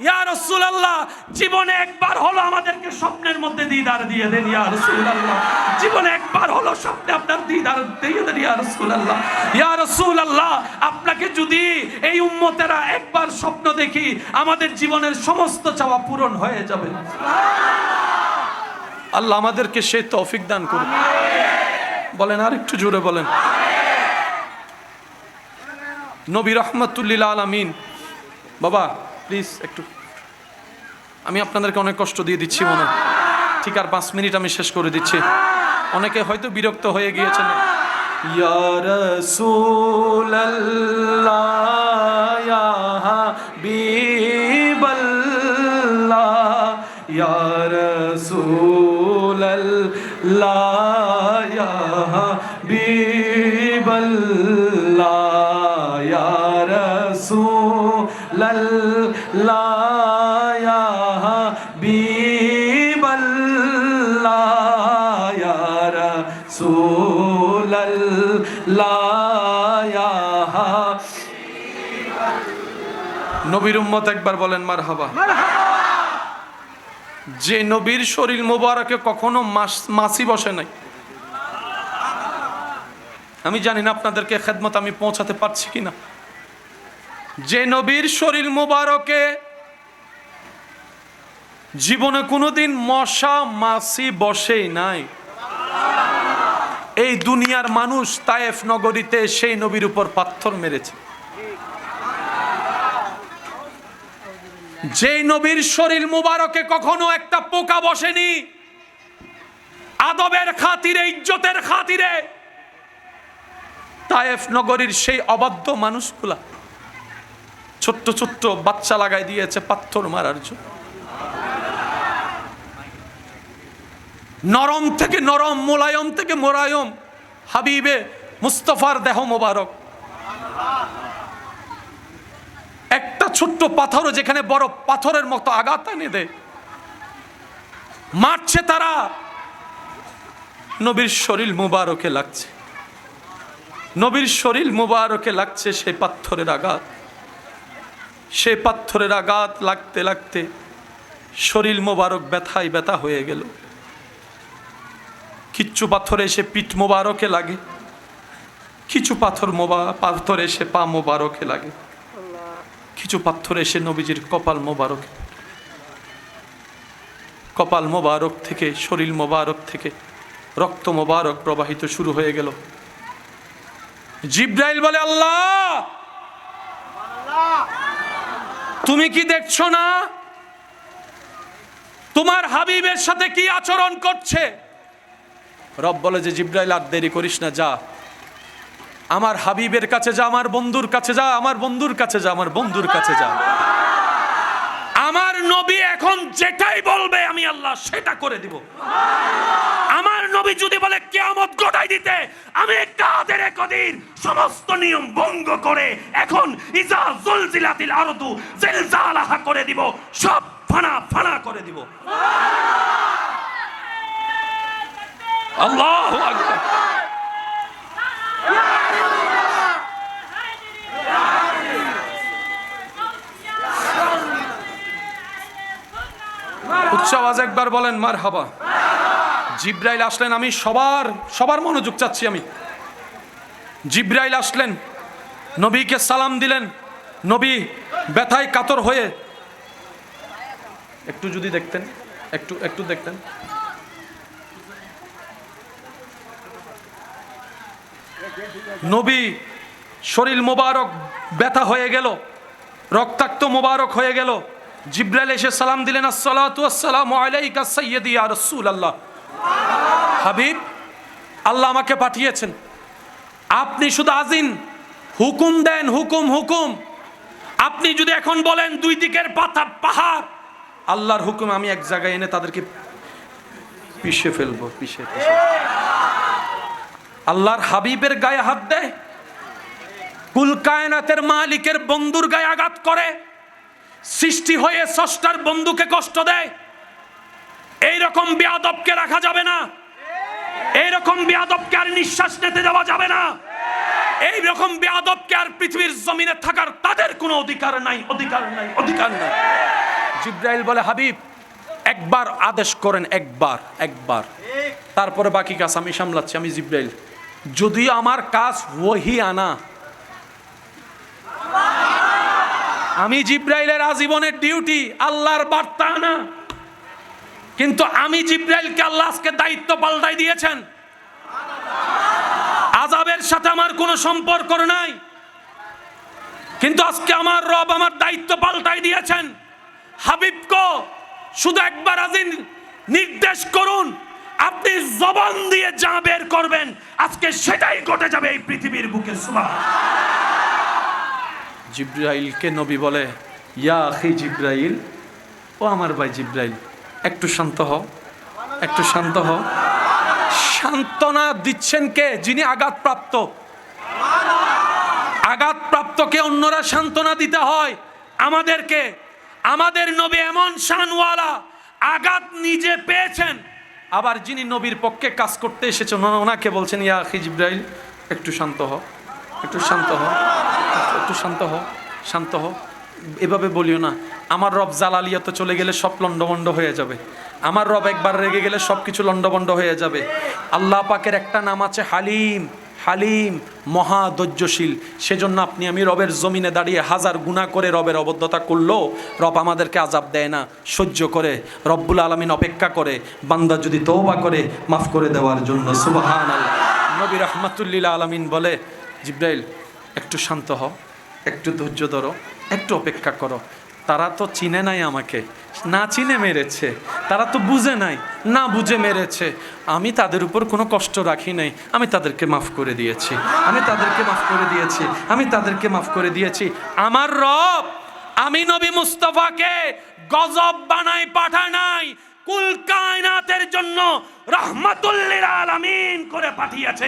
ইয়া রাসূলুল্লাহ, জীবনে একবার হলো আমাদেরকে স্বপ্নের মধ্যে দিদার দিয়ে দেন ইয়া রাসূলুল্লাহ, জীবনে একবার হলো স্বপ্নে আপনার দিদার দিয়ে দেন ইয়া রাসূলুল্লাহ। ইয়া রাসূলুল্লাহ, আপনাকে যদি এই উম্মতেরা একবার স্বপ্ন দেখি, আমাদের জীবনের সমস্ত চাওয়া পূরণ হয়ে যাবে। আল্লাহ আমাদেরকে সেই তৌফিক দান করুন। বলেন, আর একটু জোরে বলেন। নবী রাহমাতুল লিল আলামিন। বাবা প্লিজ একটু, আমি আপনাদেরকে অনেক কষ্ট দিয়ে দিচ্ছি মনে, ঠিক আর 5 মিনিট আমি শেষ করে দিচ্ছি। অনেকে হয়তো বিরক্ত হয়ে গিয়েছেন। ইয়া রাসূলুল্লাহ, ইয়া হাবিবাল্লাহ, ইয়া রাসূলুল্লাহ, ইয়া হাবিবাল্লাহ, ইয়া রাসূলুল্লাহ, ইয়া হাবিবাল্লাহ, ইয়া রাসূলুল্লাহ, ইয়া হাবিবাল্লাহ। নবীর উম্মত একবার বলেন মারহাবা। যে নবীর শরীর মোবারকে কখনো মাছি বসে নাই। আমি জানি না আপনাদেরকে খেদমত আমি পৌঁছাতে পারছি কিনা। যে নবীর শরীর মোবারকে জীবনে কোনোদিন মশা মাছি বসেই নাই। এই দুনিয়ার মানুষ তায়েফ নগরীতে সেই নবীর উপর পাথর মেরেছে। যে নবীর শরীর মুবারকে কখনো একটা পোকা বসেনি, আদবের খাতিরে, ইজ্জতের খাতিরে তায়েফ নগরীর সেই অবাধ্য মানুষগুলা ছোট্ট ছোট্ট বাচ্চা লাগাই দিয়েছে পাথর মারার জন্য। নরম থেকে নরম, মোলায়ম থেকে মোলায়ম হাবিবে মুস্তাফার দেহ মোবারক, একটা ছোট্ট পাথরও যেখানে বড় পাথরের মতো আঘাত এনে দেয়, মারছে তারা, নবীর শরীর মুবারকে লাগছে, নবীর শরীর মুবারকে লাগছে সেই পাথরের আঘাত। সেই পাথরের আঘাত লাগতে লাগতে শরীর মুবারক ব্যথায় ব্যথা হয়ে গেল। কিছু পাথর এসে পিঠ মোবারকে লাগে, কিছু পাথর এসে পা মোবারকে লাগে, কিছু পাথর এসে নবীজির কপাল মোবারকে। কপাল মোবারক থেকে, শরীর মোবারক থেকে রক্ত মোবারক প্রবাহিত শুরু হয়ে গেল। জিব্রাইল বলে, আল্লাহ তুমি কি দেখছো না তোমার হাবিবের সাথে কি আচরণ করছে? রব বলে যে, জিব্রাইল আর দেরি করিস না, যা আমার হাবিবের কাছে যা, আমার বন্ধুর কাছে যা, আমার বন্ধুর কাছে যা, আমার বন্ধুর কাছে যা। আমার নবী এখন যেটাই বলবে বলবে আমি আল্লাহ সেটা করে দিব। আমার নবী যদি বলে কিয়ামত ঘটাই দিতে, আমি কাদের কদির সমস্ত নিয়ম ভঙ্গ করে এখন ইজা জুলজিলাতিল আরদু জিলজালাহা করে দিব, সব ফানা ফানা করে দিব। আল্লাহু আকবার। উচ্চ আওয়াজ একবার বলেন মারহাবা। জিব্রাইল আসলেন, আমি সবার মনোযোগ চাচ্ছি আমি। জিব্রাইল আসলেন, নবীকে সালাম দিলেন। নবী ব্যথায় কাতর হয়ে, একটু যদি দেখতেন, একটু দেখতেন। নবী শরীর মোবারক ব্যথা হয়ে গেল, রক্তাক্ত মোবারক হয়ে গেল। জিব্রাইল এসে সালাম দিলেন, আসসালাতু ওয়াসসালামু আলাইকা সাইয়্যিদি ইয়া রাসূলুল্লাহ। হাবিব, আল্লাহ আমাকে পাঠিয়েছেন, আপনি শুধু আজিন, হুকুম দেন, হুকুম। আপনি যদি এখন বলেন দুই দিকের পাহাড়, আল্লাহর হুকুম আমি এক জায়গায় এনে তাদেরকে পিষে ফেলবো, পিষে। আল্লাহর হাবিবের গায়ে হাত দেয়, কুল কায়নাতের মালিকের বন্ধুর গায়ে আঘাত করে, সৃষ্টি হয়ে স্রষ্টার বন্ধুকে কষ্ট দেয়। এইরকম বেয়াদবকে রাখা যাবে না, এইরকম বেয়াদবকে আর নিঃশ্বাস নিতে দেওয়া যাবে না, এইরকম বেয়াদবকে আর পৃথিবীর জমিনে থাকার তাদের কোনো অধিকার নাই। জিব্রাইল বলে, হাবিব একবার আদেশ করেন, একবার, তারপরে বাকি কাজ আমি সামলাচ্ছি। আমি জিব্রাইল, যদিও আমার কাজ ওহী আনা, আমি জিব্রাইলের আজীবনের ডিউটি আল্লাহর বার্তা আনা, কিন্তু আমি জিব্রাইলকে আল্লাহ আজকে দায়িত্ব পাল্টাই দিয়েছেন। আযাবের সাথে আমার কোনো সম্পর্ক নাই, কিন্তু আজকে আমার রব আমার দায়িত্ব পাল্টাই দিয়েছেন। হাবিবকে শুধু একবার আজিন নির্দেশ করুন, আপনি জবান দিয়ে যা বের করবেন আজকে সেটাই ঘটে যাবে এই পৃথিবীর বুকে। সুবহানাল্লাহ। জিব্রাইলকে নবী বলে, ইয়া আখি জিব্রাইল, ও আমার ভাই জিব্রাইল, একটু শান্ত হও। সান্ত্বনা দিচ্ছেন কে? যিনি আঘাতপ্রাপ্তকে অন্যরা সান্ত্বনা দিতে হয়, আমাদেরকে। আমাদের নবী এমন শানওয়ালা, আঘাত নিজে পেয়েছেন, আবার যিনি নবীর পক্ষে কাজ করতে এসেছেন ওনাকে বলছেন, ইয়া আখি জিব্রাইল, একটু শান্ত হও। এভাবে বলিও না। আমার রব জালালিয়ত চলে গেলে সব লন্ডভন্ড হয়ে যাবে। আমার রব একবার রেগে গেলে সব কিছু লন্ডভন্ড হয়ে যাবে। আল্লাহ পাকের একটা নাম আছে হালিম, মহা ধৈর্যশীল। সেজন্য আপনি আমি রবের জমিনে দাঁড়িয়ে হাজার গুনাহ করে রবের অবদ্ধতা করলেও রব আমাদেরকে আযাব দেয় না, সহ্য করে। রব্বুল আলামিন অপেক্ষা করে বান্দা যদি তওবা করে মাফ করে দেওয়ার জন্য। সুবহানাল্লাহ। নবী রাহমাতুল লিল আলামিন বলে, জিব্রাইল একটু শান্ত হও, একটু ধৈর্য ধরো, একটু অপেক্ষা করো। তারা তো চিনে নাই আমাকে, না চিনে মেরেছে। তারা তো বুঝে নাই, না বুঝে মেরেছে। আমি তাদের উপর কোনো কষ্ট রাখি নাই, আমি তাদেরকে মাফ করে দিয়েছি। আমার রব আমি নবী মুস্তাফাকে গজব বানাই পাঠায় নাই, কুল কায়নাতের জন্য রাহমাতুল লিল আলামিন করে পাঠিয়েছে।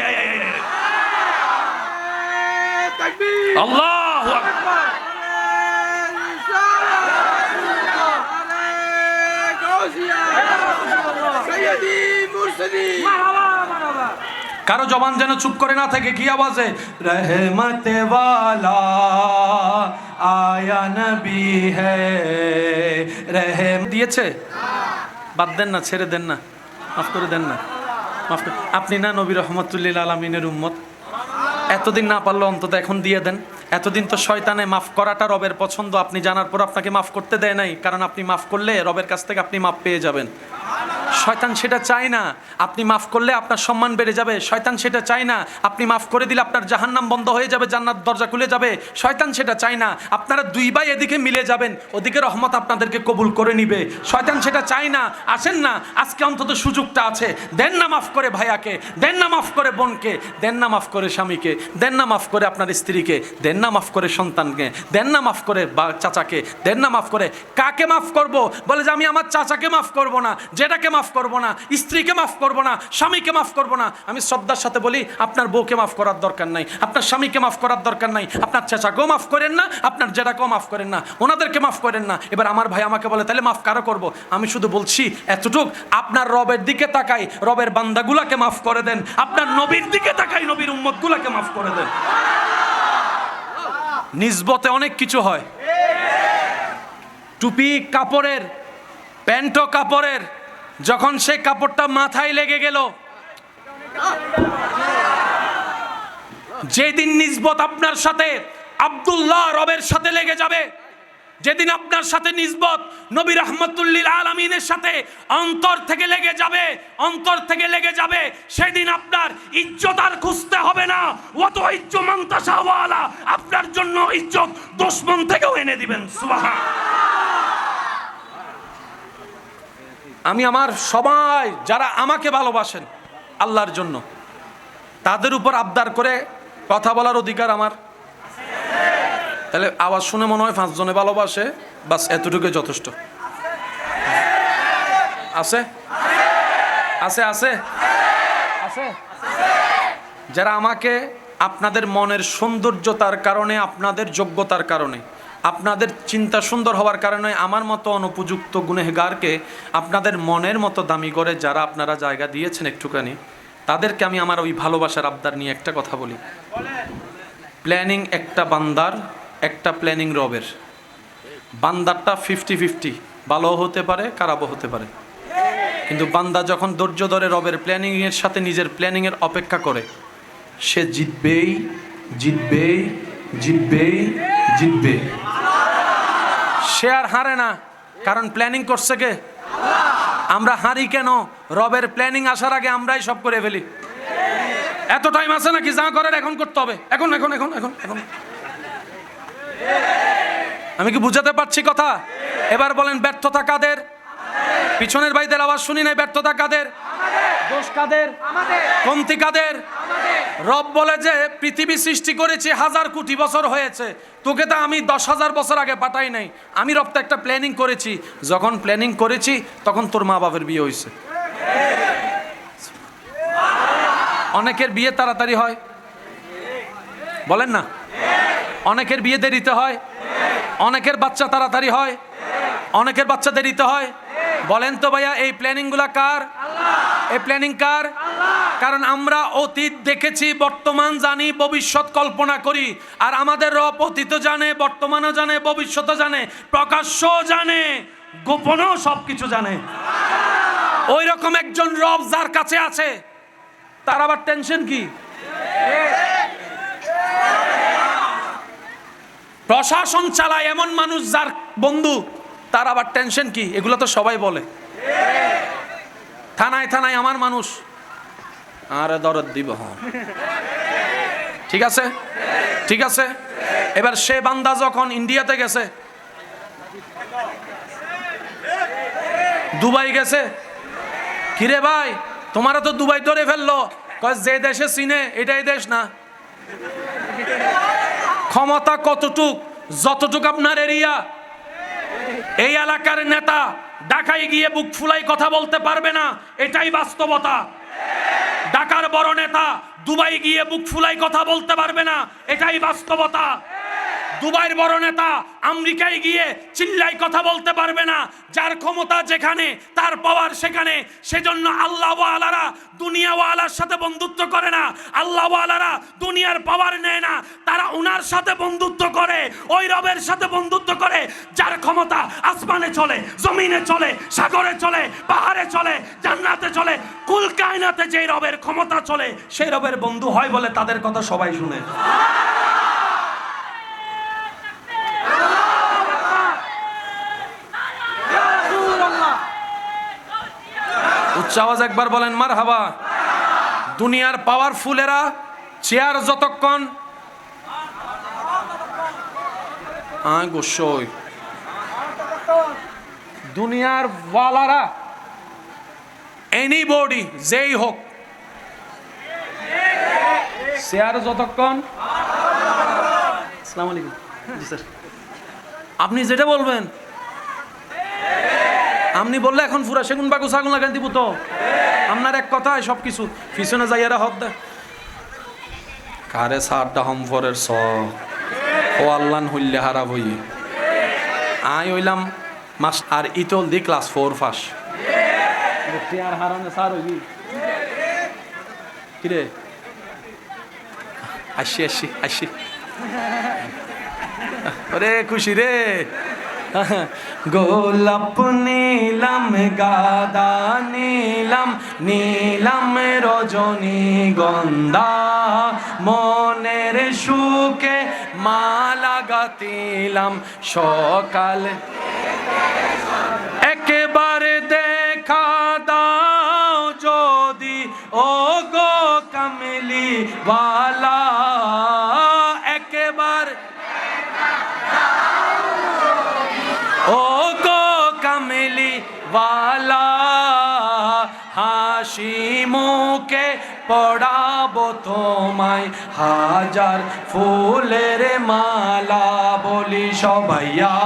আল্লাহু আকবার। কারো জবান যেন চুপ করে না থাকে, কি আওয়াজে? রহমতে ওয়ালা আয়া নবী হ্যায়, রহম দিয়েছে। বাদ দেন না, ছেড়ে দেন না, মাফ করে দেন না। আপনি না নবী রহমাতুল লিল আলামিনের উম্মত, এতদিন না পারলে অন্তত এখন দিয়ে দেন। এতদিন তো শয়তানে মাফ করাটা রবের পছন্দ, আপনি জানার পর আপনাকে মাফ করতে দেয় নাই, কারণ আপনি মাফ করলে রবের কাছ থেকে আপনি মাফ পেয়ে যাবেন। শয়তান সেটা চায় না আপনি মাফ করলে আপনার সম্মান বেড়ে যাবে। শয়তান সেটা চায় না আপনি মাফ করে দিলে আপনার জাহান্নাম বন্ধ হয়ে যাবে, জান্নাত দরজা খুলে যাবে। শয়তান সেটা চায় না আপনারা দুই ভাই এদিকে মিলে যাবেন, ওদিকে রহমত আপনাদেরকে কবুল করে নিবে। শয়তান সেটা চায় না। আসেন না, আজকে অন্তত সুযোগটা আছে, দেন না মাফ করে ভাইয়াকে, দেন না মাফ করে বোনকে, দেন না মাফ করে স্বামীকে, দেন না মাফ করে আপনার স্ত্রীকে, দেন না মাফ করে সন্তানকে, দেন না মাফ করে চাচাকে, দেন না মাফ করে। কাকে মাফ করব? বলে যে আমি আমার চাচাকে মাফ করব না, যেটাকে মাফ করব না, স্ত্রীকে মাফ করব না, স্বামীকে মাফ করব না। আমি শ্রদ্ধার সাথে বলি আপনার বউকে মাফ করার দরকার নাই, আপনার স্বামীকে মাফ করার দরকার নাই, আপনার চাচাকেও মাফ করেন না, আপনার জেঠাকেও মাফ করেন না, ওনাদেরকে মাফ করেন না। এবার আমার ভাই আমাকে বলে তাহলে মাফ কারো করব? আমি শুধু বলছি এতটুক, আপনার রবের দিকে তাকাই, রবের বান্দাগুলাকে মাফ করে দেন। আপনার নবীর দিকে তাকাই, নবীর উম্মতগুলাকে মাফ করে দেন। নিসবতে অনেক কিছু হয়। টুপি কাপড়ের, প্যান্টও কাপড়ের, যখন সেই কাপড়টা মাথায় লেগে গেল, যেদিন নিসবত আপনার সাথে আব্দুল্লাহ রবের সাথে লেগে যাবে, যেদিন আপনার সাথে নিসবত নবী রাহমাতুল্লিল আলামিনের সাথে অন্তর থেকে লেগে যাবে, অন্তর থেকে লেগে যাবে, সেদিন আপনার ইজ্জত আর খুঁজতে হবে না। ওয়াত ইজ্জত মান তাশাওয়ালা, আপনার জন্য ইজ্জত দুশমন থেকেও এনে দিবেন। সুবহানাল্লাহ। আমি আমার সবাই যারা আমাকে ভালোবাসেন আল্লাহর জন্য, তাদের উপর আবদার করে কথা বলার অধিকার আমার। তাহলে আওয়াজ শুনে মনে হয় 5 জনে ভালোবাসে, বাস এতটুকুই যথেষ্ট। আছে আছে আছে আছে যারা আমাকে আপনাদের মনের সৌন্দর্যতার কারণে, আপনাদের যোগ্যতার কারণে, আপনাদের চিন্তা সুন্দর হওয়ার কারণে আমার মতো অনুপযুক্ত গুনেহগারকে আপনাদের মনের মতো দামি করে যারা আপনারা জায়গা দিয়েছেন একটুখানি, তাদেরকে আমি আমার ওই ভালোবাসার আবদার নিয়ে একটা কথা বলি। প্ল্যানিং একটা বান্দার, একটা প্ল্যানিং রবের। বান্দারটা 50-50, ভালো হতে পারে, খারাপও হতে পারে, কিন্তু বান্দা যখন ধৈর্য ধরে রবের প্ল্যানিংয়ের সাথে নিজের প্ল্যানিংয়ের অপেক্ষা করে, সে জিতবেই জিতবেই জিতবেই জিতবে। সে আর হারে না, কারণ প্ল্যানিং করছে কে? আমরা হারি কেন? রবের প্ল্যানিং আসার আগে আমরাই সব করে ফেলি। এত টাইম আছে নাকি? যা করার এখন করতে হবে, এখন এখন এখন এখন এখন। আমি কি বুঝাতে পারছি কথা? এবার বলেন ব্যর্থতা কাদের? পিছনের ভাইদের আওয়াজ শুনি নাই। ব্যর্থতা কাদের? দোষ কাদের? কমতি কাদের? রব বলে যে পৃথিবী সৃষ্টি করেছি 1000 কোটি বছর হয়েছে, তোকে তো আমি 10,000 বছর আগে পাঠাই নাই। আমি রব তো একটা প্ল্যানিং করেছি, যখন প্ল্যানিং করেছি তখন তোর মা বাবার বিয়ে হয়েছে। অনেকের বিয়ে তাড়াতাড়ি হয়, বলেন না? অনেকের বিয়ে দেরিতে হয়, অনেকের বাচ্চা তাড়াতাড়ি হয়, অনেকের বাচ্চা দেরিতে হয়। বলেন তো ভাইয়া এই প্ল্যানিংগুলা কার? এই প্ল্যানিং কার? কারণ আমরা অতীত দেখেছি, বর্তমান জানি, ভবিষ্যৎ কল্পনা করি। আর আমাদের রব অতীত জানে, বর্তমানও জানে, ভবিষ্যৎও জানে, প্রকাশ্য জানে, গোপনও সবকিছু জানে। ওই রকম একজন রব যার কাছে আছে, তার আবার টেনশন কি? প্রশাসন চালায় এমন মানুষ যার বন্ধু, তার আবার টেনশন কি? এগুলো তো সবাই বলে। থানায় থানায় আমার মানুষ, আরে দরদ দিব। ঠিক আছে, ঠিক আছে। এবার সে বান্দা যখন ইন্ডিয়াতে গেছে, দুবাই গেছে, কিরে ভাই তোমারা তো দুবাই ধরে ফেললো, যে দেশে চিনে এটাই দেশ না। ক্ষমতা কতটুক? যতটুক আপনার এরিয়া। এই এলাকার নেতা ঢাকায় গিয়ে বুক ফুলাই কথা বলতে পারবে না, এটাই বাস্তবতা। ঢাকার বড় নেতা দুবাই গিয়ে বুক ফুলাই কথা বলতে পারবে না, এটাই বাস্তবতা। দুবাইয়ের বড় নেতা আমেরিকায় গিয়ে চিল্লাই কথা বলতে পারবে না। যার ক্ষমতা যেখানে, তার পাওয়ার সেখানে। সেজন্য আল্লাহওয়ালারা দুনিয়াওয়ালার সাথে বন্ধুত্ব করে না, আল্লাহওয়ালারা দুনিয়ার পাওয়ার নেয় না, তারা উনার সাথে বন্ধুত্ব করে, ওই রবের সাথে বন্ধুত্ব করে যার ক্ষমতা আসমানে চলে, জমিনে চলে, সাগরে চলে, পাহাড়ে চলে, জান্নাতে চলে, কুল কায়নাতে যে রবের ক্ষমতা চলে, সেই রবের বন্ধু হয় বলে তাদের কথা সবাই শুনে। উচ্চ আওয়াজ একবার বলেন মারহাবা। দুনিয়ার পাওয়ারফুলেরা চেয়ার যতক্ষণ গোসই, দুনিয়ার ওয়ালারা এনিবডি যেই হোক চেয়ার যতক্ষণ। আসসালামু আলাইকুম। জি স্যার, আপনি যেটা বলবেন, আপনি বললে এখন পুরা সেগুন বাগু ছাগুন লাগাই দিব তো আপনার এক কথায় সবকিছু পিছনে যাইয়ারা হদ দেয় কারে সারটা হমফরের স ও আল্লাহ হইলে হারা হই আই হইলাম মাস আর ইতল দি ক্লাস 4 ফাস আর হারানে সার হইবি কিরে আসি আসি আসি ওরে খুশি রে। গোলাপ নীলাম গাদা নীলাম নীলাম রজনী গন্ধা মনের সুখে মালা গাতিলাম সকাল একেবারে দেখা দাও যদি ও গো কামলি ওয়ালা একেবারে ও গো কামলি ওয়ালা হাসি মুখে পড়াবো তোমায় হাজার ফুলের মালা বলি সবাইয়া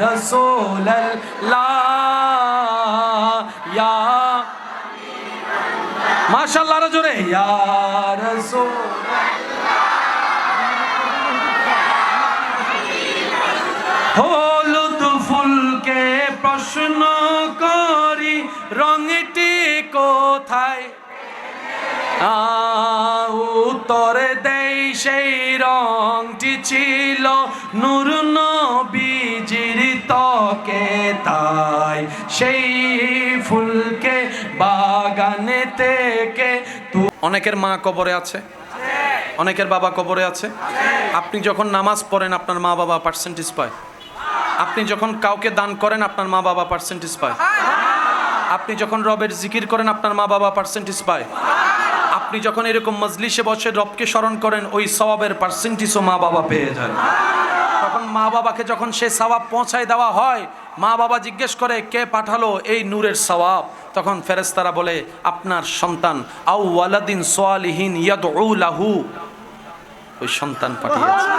রাসূলুল্লাহ ইয়া মাশাআল্লাহ আরো জোরে ইয়া রাসূলুল্লাহ। হলুদ ফুলকে প্রশ্ন করি রঙটি কোথায় উত্তর দেই সেই রংটি ছিল নূর নবীজির ত্বকে তাই সেই ফুলকে বাগানে থেকে। অনেকের মা কবরে আছে, অনেকের বাবা কবরে আছে। আপনি যখন নামাজ পড়েন আপনার মা বাবা পার্সেন্টেজ পায়, আপনি যখন কাউকে দান করেন আপনার মা বাবা পার্সেন্টেজ পায়, আপনি যখন রবের জিকির করেন আপনার মা বাবা পার্সেন্টেজ পায়, আপনি যখন এরকম মজলিসে বসে রবকে স্মরণ করেন ওই সওয়াবের পার্সেন্টেজও মা বাবা পেয়ে যায়। তখন মা বাবাকে যখন সে সওয়াব পৌঁছায় দেওয়া হয়, মা বাবা জিজ্ঞেস করে কে পাঠালো এই নূরের সওয়াব, তখন ফেরেশতারা বলে আপনার সন্তান আও ওয়ালাদিন সালিহিন ইয়াদউ লাহু, ওই সন্তান পাঠিয়েছে।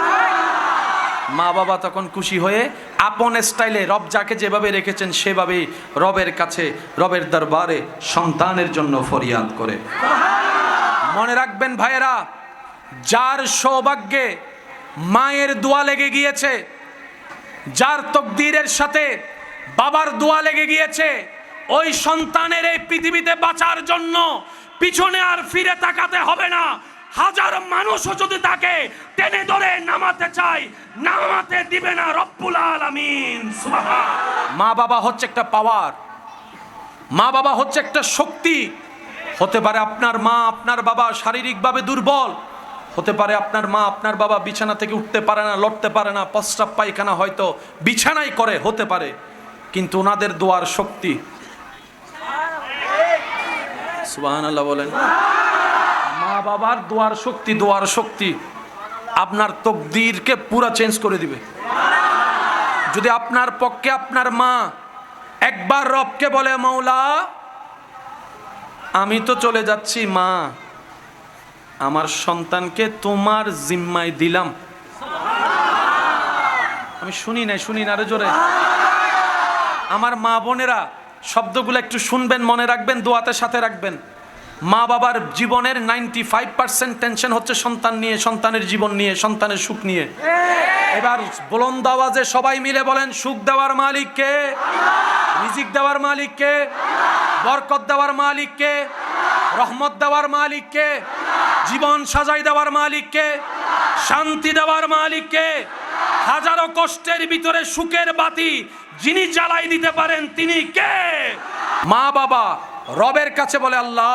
মা বাবা তখন খুশি হয়ে আপন স্টাইলে রব যাকে যেভাবে রেখেছেন সেভাবেই রবের কাছে রবের দরবারে সন্তানের জন্য ফরিয়াদ করে। মনে রাখবেন ভাইয়েরা, যার সৌভাগ্যে মায়ের দোয়া লেগে গিয়েছে, যার তকদিরের সাথে বাবার দোয়া লেগে গিয়েছে, ওই সন্তানের এই পৃথিবীতে বাঁচার জন্য পিছনে আর ফিরে তাকাতে হবে না। হাজার মানুষও যদি তাকে টেনে ধরে নামাতে চায় নামাতে দিবে না রব্বুল আলামিন। সুবহান। মা বাবা হচ্ছে একটা পাওয়ার, মা বাবা হচ্ছে একটা শক্তি। হতে পারে আপনার মা আপনার বাবা শারীরিকভাবে দুর্বল, হতে পারে আপনার মা আপনার বাবা বিছানা থেকে উঠতে পারে না, লড়তে পারে না, প্রস্রাব পায়খানা হয়তো বিছানায় করে, হতে পারে, কিন্তু ওনাদের দোয়ার শক্তি। সুবহানাল্লাহ বলেন। মা বাবার দোয়ার শক্তি, দোয়ার শক্তি আপনার তকদিরকে পুরা চেঞ্জ করে দিবে। যদি আপনার পক্ষে আপনার মা একবার রবকে বলে মৌলা আমি তো চলে যাচ্ছি, মা আমার সন্তানকে তোমার জিম্মায় দিলাম। আমি শুনি না আরো জোরে। আমার মা বোনেরা শব্দগুলো একটু শুনবেন, মনে রাখবেন, দোয়াতে সাথে রাখবেন। মা বাবার জীবনের 95% টেনশন হচ্ছে সন্তান নিয়ে, সন্তানের জীবন নিয়ে, সন্তানের সুখ নিয়ে। এবার বুলন্দ আওয়াজে সবাই মিলে বলেন, সুখ দেওয়ার মালিক কে? রিজিক দেওয়ার মালিক কে? বরকত দেওয়ার মালিক কে? রহমত দেওয়ার মালিক কে? জীবন সাজাই দেওয়ার মালিক কে? শান্তি দেওয়ার মালিক কে? হাজারো কষ্টের ভিতরে সুখের বাতি যিনি জ্বালাই দিতে পারেন তিনি কে? মা বাবা রবের কাছে বলে আল্লাহ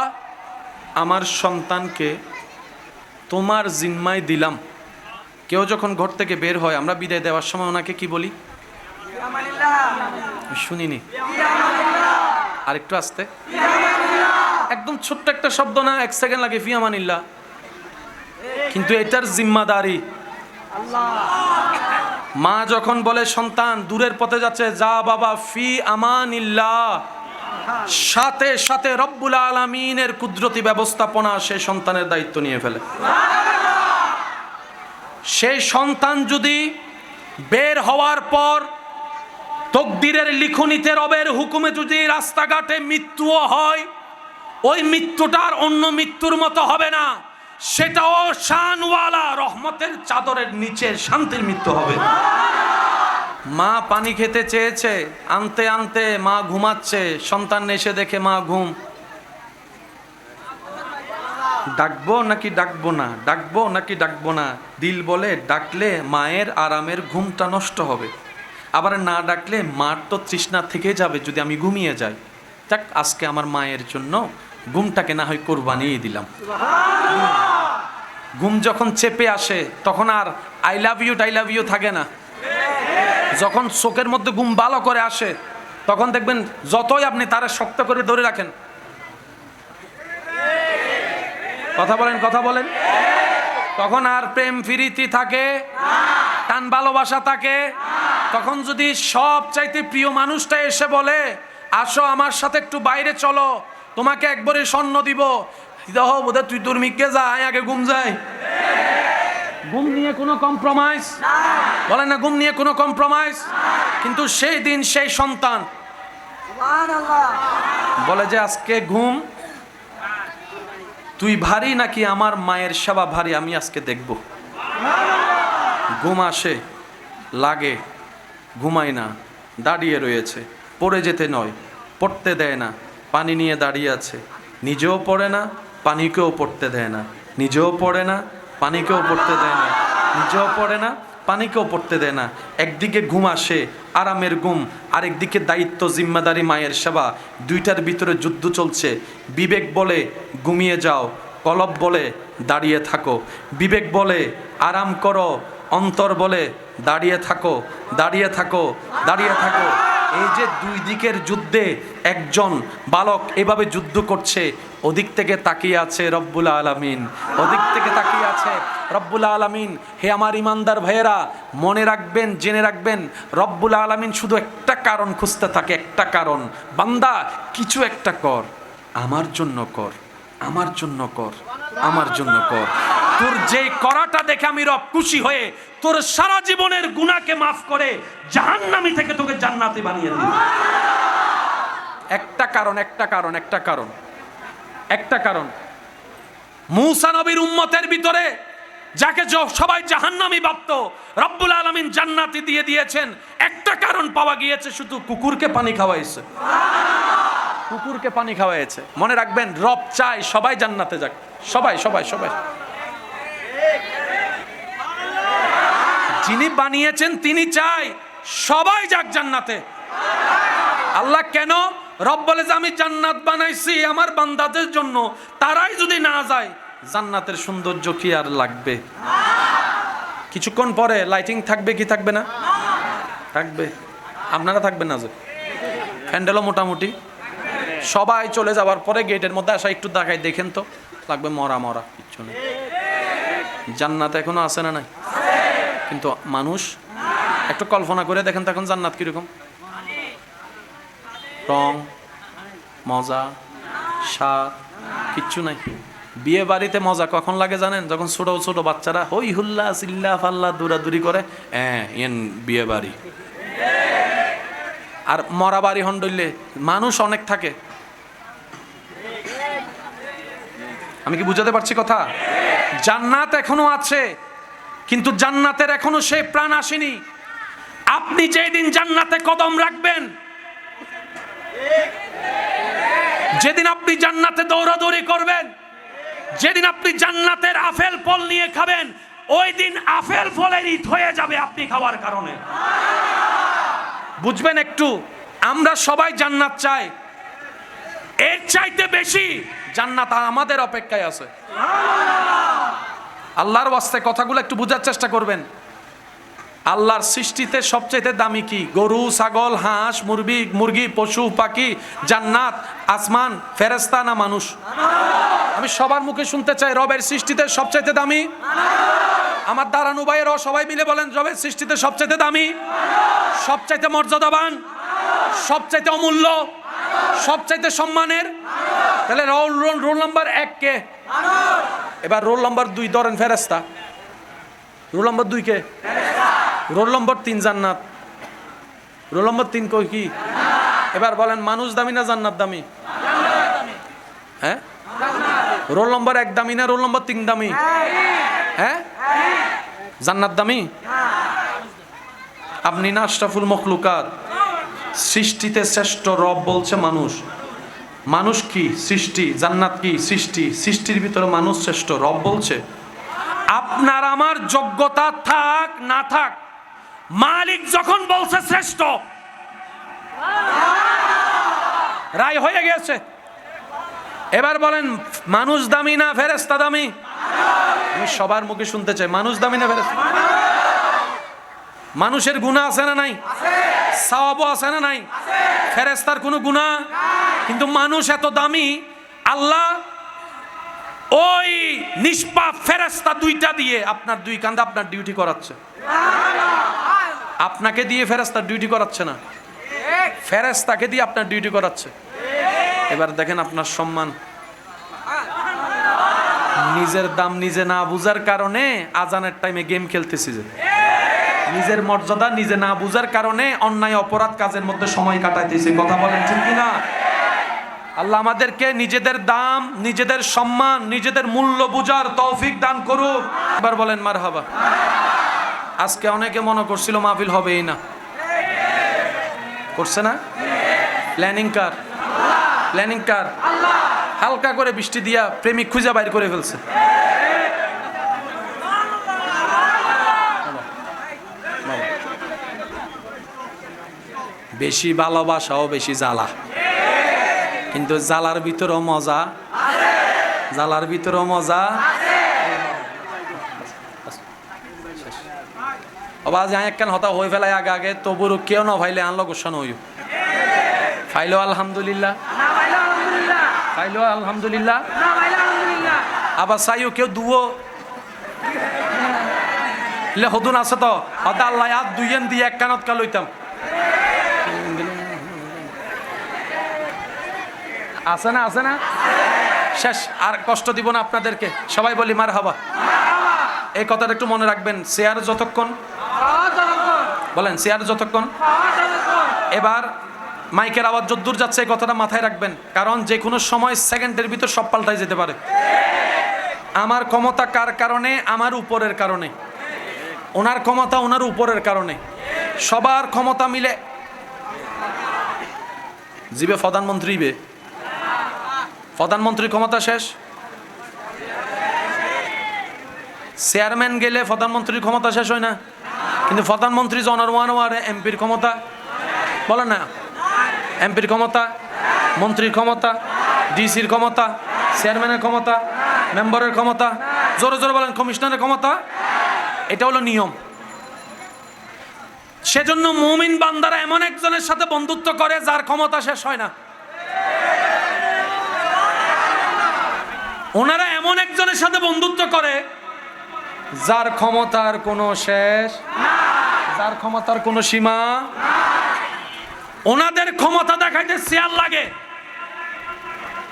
আমার সন্তানকে তোমার জিম্মায় দিলাম। কেউ যখন ঘর থেকে বের হয় আমরা বিদায় দেওয়ার সময় ওনাকে কি বলি? শুনিনি, আর একটু আস্তে। একদম ছোট্ট একটা শব্দ না, 1 সেকেন্ড লাগে, ফি আমানিল্লাহ। কিন্তু এটার জিম্মাদারি মা যখন বলে সন্তান দূরের পথে যাচ্ছে, যা বাবা, ফি আমানিল্লাহ, সাথে সাথে রব্বুল আলামিনের কুদরতি ব্যবস্থাপনা সে সন্তানের দায়িত্ব নিয়ে ফেলে। সেই সন্তান যদি বের হওয়ার পর তকদিরের লিখনিতে রবের হুকুমে যদি রাস্তাঘাটে মৃত্যুও হয়, ওই মৃত্যুটার অন্য মৃত্যুর মতো হবে না, সেটাও শানওয়ালা রহমতের চাদরের নিচে শান্তির মৃত্যু হবে। মা পানি খেতে চেয়েছে, আনতে আনতে মা ঘুমাচ্ছে, সন্তান এসে দেখে মা ঘুম। ডাকবো নাকি ডাকবো না, ডাকবো নাকি ডাকবো না, দিল বলে ডাকলে মায়ের আরামের ঘুমটা নষ্ট হবে, আবার না ডাকলে মার তো তৃষ্ণা থেকে যাবে যদি আমি ঘুমিয়ে যাই। যাক, আজকে আমার মায়ের জন্য ঘুমটাকে না হয় কোরবানিয়ে দিলাম। ঘুম যখন চেপে আসে তখন আর আই লাভ ইউ থাকে না। যখন চোখের মধ্যে ঘুম ভালো করে আসে তখন দেখবেন যতই আপনি তারা শক্ত করে ধরে রাখেন, কথা বলেন, তখন আর প্রেম ফিরিতি থাকে, টান ভালোবাসা থাকে। তখন যদি সব চাইতে প্রিয় মানুষটা এসে বলে, আসো আমার সাথে একটু বাইরে চলো, তোমাকে একবারে স্বর্ণ দিব, বোধহয় তুই তোর মিকে যা, আগে ঘুম যায়। ঘুম নিয়ে কোনো কম্প্রোমাইজ বলেন না, ঘুম নিয়ে কোনো কম্প্রোমাইজ। কিন্তু সেই দিন সেই সন্তান বলে যে আজকে ঘুম তুই ভারী নাকি আমার মায়ের সেবা ভারী, আমি আজকে দেখব। ঘুম আসে, লাগে, ঘুমাই না, দাঁড়িয়ে রয়েছে, পড়ে যেতে নয়, পড়তে দেয় না, পানি নিয়ে দাঁড়িয়ে আছে, নিজেও পড়ে না, পানিকেও পড়তে দেয় না, নিজেও পড়ে না, পানিকেও পড়তে দেয় না, নিজেও পড়ে না, পানিকেও পড়তে দেয় না। একদিকে ঘুম আসে, আরামের ঘুম, আরেকদিকে দায়িত্ব, জিম্মাদারি, মায়ের সেবা, দুইটার ভিতরে যুদ্ধ চলছে। বিবেক বলে ঘুমিয়ে যাও, কলব বলে দাঁড়িয়ে থাকো। বিবেক বলে আরাম করো, অন্তর বলে দাঁড়িয়ে থাকো, দাঁড়িয়ে থাকো, দাঁড়িয়ে থাকো। এই যে দুই দিকের যুদ্ধে একজন বালক এভাবে যুদ্ধ করছে, ওদিক থেকে তাকিয়ে আছে রব্বুল আলামিন, ওদিক থেকে তাকিয়ে আছে রব্বুল আলামিন। হে আমার ইমানদার ভাইয়েরা, মনে রাখবেন, জেনে রাখবেন, রব্বুল আলামিন শুধু একটা কারণ খুঁজতে থাকে, একটা কারণ, বান্দা কিছু একটা কর, আমার জন্য কর, আমার জন্য কর, আমার জন্য কর। তোর যে করাটা দেখে আমি রব খুশি হয়ে তোর সারা জীবনের গুনাহকে মাফ করে জাহান্নামী থেকে তোকে জান্নাতে বানিয়ে দিবে। একটা কারণ, একটা কারণ, একটা কারণ, একটা কারণ। মূসা নবীর উম্মতের ভিতরে যাকে সবাই জাহান্নামী ভাবতো, রব্বুল আলামিন জান্নাতি দিয়ে দিয়েছেন। একটা কারণ পাওয়া গিয়েছে, শুধু কুকুরকে পানি খাওয়াইছে, কুকুরকে পানি খাওয়াইছে। মনে রাখবেন, রব চাই সবাই জান্নাতে যাক, সবাই সবাই সবাই। যিনি বানিয়েছেন তিনি চাই সবাই যাক জান্নাতে। আল্লাহ কেন? রব বলে যে আমি জান্নাত বানাইছি আমার বান্দাদের জন্য, তারাই যদি না যায় জান্নাতের সৌন্দর্য কি আর লাগবে? কিছুক্ষণ পরে লাইটিং থাকবে কি থাকবে না? থাকবে। আপনারা থাকবেন না যে? প্যান্ডেলও মোটামুটি সবাই চলে যাওয়ার পরে গেটের মধ্যে আসা একটু দেখাই, দেখেন তো, লাগবে মরা মরা, কিচ্ছু নেই। জান্নাত এখনো আছে না নাই? কিন্তু মানুষ একটু কল্পনা করে দেখেন তখন জান্নাত কিরকম, রং, মজা, স্বাদ, কিচ্ছু নাই। বিয়ে বাড়িতে মজা কখন লাগে জানেন? যখন ছোট ছোট বাচ্চারা হই হুল্লা চিল্লা ফাল্লা দৌড়াদৌড়ি করে, বিয়ে বাড়ি। আর মরা বাড়ি হন্ডইলে মানুষ অনেক থাকে। আমি কি বুঝাতে পারছি কথা? জান্নাত এখনো আছে, কিন্তু জান্নাতের এখনো সেই প্রাণ আসেনি। আপনি যেদিন জান্নাতে কদম রাখবেন, যেদিন আপনি জান্নাতে দৌড়াদৌড়ি করবেন, যেদিন আপনি জান্নাতের আপেল ফল নিয়ে খাবেন, ওই দিন আপেল ফলের ঈদ হয়ে যাবে আপনি খাওয়ার কারণে। বুঝবেন একটু, আমরা সবাই জান্নাত চাই, এর চাইতে বেশি জান্নাত আমাদের অপেক্ষায় আছে। আল্লাহর ওয়াস্তে কথাগুলো একটু বোঝার চেষ্টা করবেন। আল্লাহর সৃষ্টিতে সবচাইতে দামি কি? গরু, ছাগল, হাঁস, মুরগি, পশু পাখি, জান্নাত, আসমান, ফেরেশতা না মানুষ? আমি সবার মুখে শুনতে চাই, রবের সৃষ্টিতে সবচাইতে দামি? আমার দাঁড়ানো ভাইয়েরাও সবাই মিলে বলেন, রবের সৃষ্টিতে সবচাইতে দামি, সবচাইতে মর্যাদাবান, সবচাইতে অমূল্য, সবচাইতে সম্মানের। তাহলে রোল নাম্বার 1 কে? এবার রোল নাম্বার 2 ধরেন ফেরেশতা। রোল নাম্বার 2 কে? রোল নম্বর 3 জান্নাত। রোল নম্বর 3 কই কি? এবার বলেন, মানুষ দামি না জান্নাত দামি? হ্যাঁ, রোল নম্বর 1 দামি না রোল নম্বর 3 দামি? হ্যাঁ, জান্নাত দামি। আপনি না আশরাফুল মখলুকাত, সৃষ্টিতে শ্রেষ্ঠ রব বলছে মানুষ। মানুষ কি? সৃষ্টি। জান্নাত কি? সৃষ্টি। সৃষ্টির ভিতরে মানুষ শ্রেষ্ঠ, রব বলছে। আপনার আমার যোগ্যতা থাক না থাক, মালিক যখন বলছে শ্রেষ্ঠ, রায় হয়ে গেছে। এবার বলেন, মানুষ দামি না ফেরেশতা দামি? আমি সবার মুখে শুনতে চাই, মানুষ দামি না ফেরেশতা? মানুষের গুনাহ আছে না নাই? সওয়াবও আছে না নাই? ফেরেশতার কোনো গুনাহ, কিন্তু মানুষ এত দামি, আল্লাহ ওই নিষ্পাপ ফেরেশতা 2টা দিয়ে আপনার 2 কাঁধে আপনার ডিউটি করাচ্ছে। আপনাকে দিয়ে ফেরেশতার ডিউটি করাচ্ছে না, ফেরেশতাকে দিয়ে আপনার ডিউটি করাচ্ছে। এবার দেখেন আপনার সম্মান। নিজের দাম নিজে না বুঝার কারণে আজানের টাইমে গেম খেলতেছি, যে নিজের মর্যাদা নিজে না বুঝার কারণে অন্যায় অপরাধ কাজের মধ্যে সময় কাটাইতেছি। কথা বলেন ঠিক কিনা? আল্লাহ আমাদেরকে নিজেদের দাম, নিজেদের সম্মান, নিজেদের মূল্য বুঝার তৌফিক দান করুক। এবার বলেন মারহাবা। আজকে অনেকে মনে করছিল মাহফিল হবেই না, করছে না? প্ল্যানিং কার? প্ল্যানিং কার? হালকা করে বৃষ্টি দিয়া প্রেমিক খুঁজে বাইর করে ফেলছে। বেশি ভালোবাসাও বেশি জ্বালা, কিন্তু জ্বালার ভিতরেও মজা, জ্বালার ভিতরেও মজা। আবার যাই একখান হতা হয়ে ফেলায় আগে আগে, তবুরও কেউ না ভাইলে আনলো গোসানো হইও। ফাইলো আলহামদুলিল্লাহ, ফাইলো আলহামদুলিল্লাহ। আবার চাইও কেউ দুও হদুন আছে তো, হতা আল্লাহ আর 2 দিয়ে 1 কানত কা লইতাম। আছে না? আছে না? শেষ। আর কষ্ট দিব না আপনাদেরকে, সবাই বলি মারহাবা। এই কথাটা একটু মনে রাখবেন, শেয়ার যতক্ষণ বলেন, শেয়ার যতক্ষণ। এবার মাইকের আওয়াজ যদ্দূর যাচ্ছে এই কথাটা মাথায় রাখবেন, কারণ যে কোনো সময় সেকেন্ডের ভিতর সব পাল্টাই যেতে পারে। আমার ক্ষমতা কার কারণে? আমার উপরের কারণে। ওনার ক্ষমতা ওনার উপরের কারণে। সবার ক্ষমতা মিলে জিবে প্রধানমন্ত্রী, প্রধানমন্ত্রীর ক্ষমতা শেষ। চেয়ারম্যান গেলে প্রধানমন্ত্রীর ক্ষমতা শেষ হয় না, কিন্তু প্রধানমন্ত্রী জনরওয়ার এমপির ক্ষমতা, বলেন না? এমপির ক্ষমতা, মন্ত্রীর ক্ষমতা, ডিসির ক্ষমতা, চেয়ারম্যানের ক্ষমতা, মেম্বারের ক্ষমতা, জোরে জোরে বলেন, কমিশনারের ক্ষমতা। এটা হলো নিয়ম। সেজন্য মুমিন বান্দারা এমন একজনের সাথে বন্ধুত্ব করে যার ক্ষমতা শেষ হয় না। ওনারা এমন একজনের সাথে বন্ধুত্ব করে যার ক্ষমতার কোনো শেষ, যার ক্ষমতার কোনো সীমা। ওনাদের ক্ষমতা দেখাইতে চেয়ার লাগে,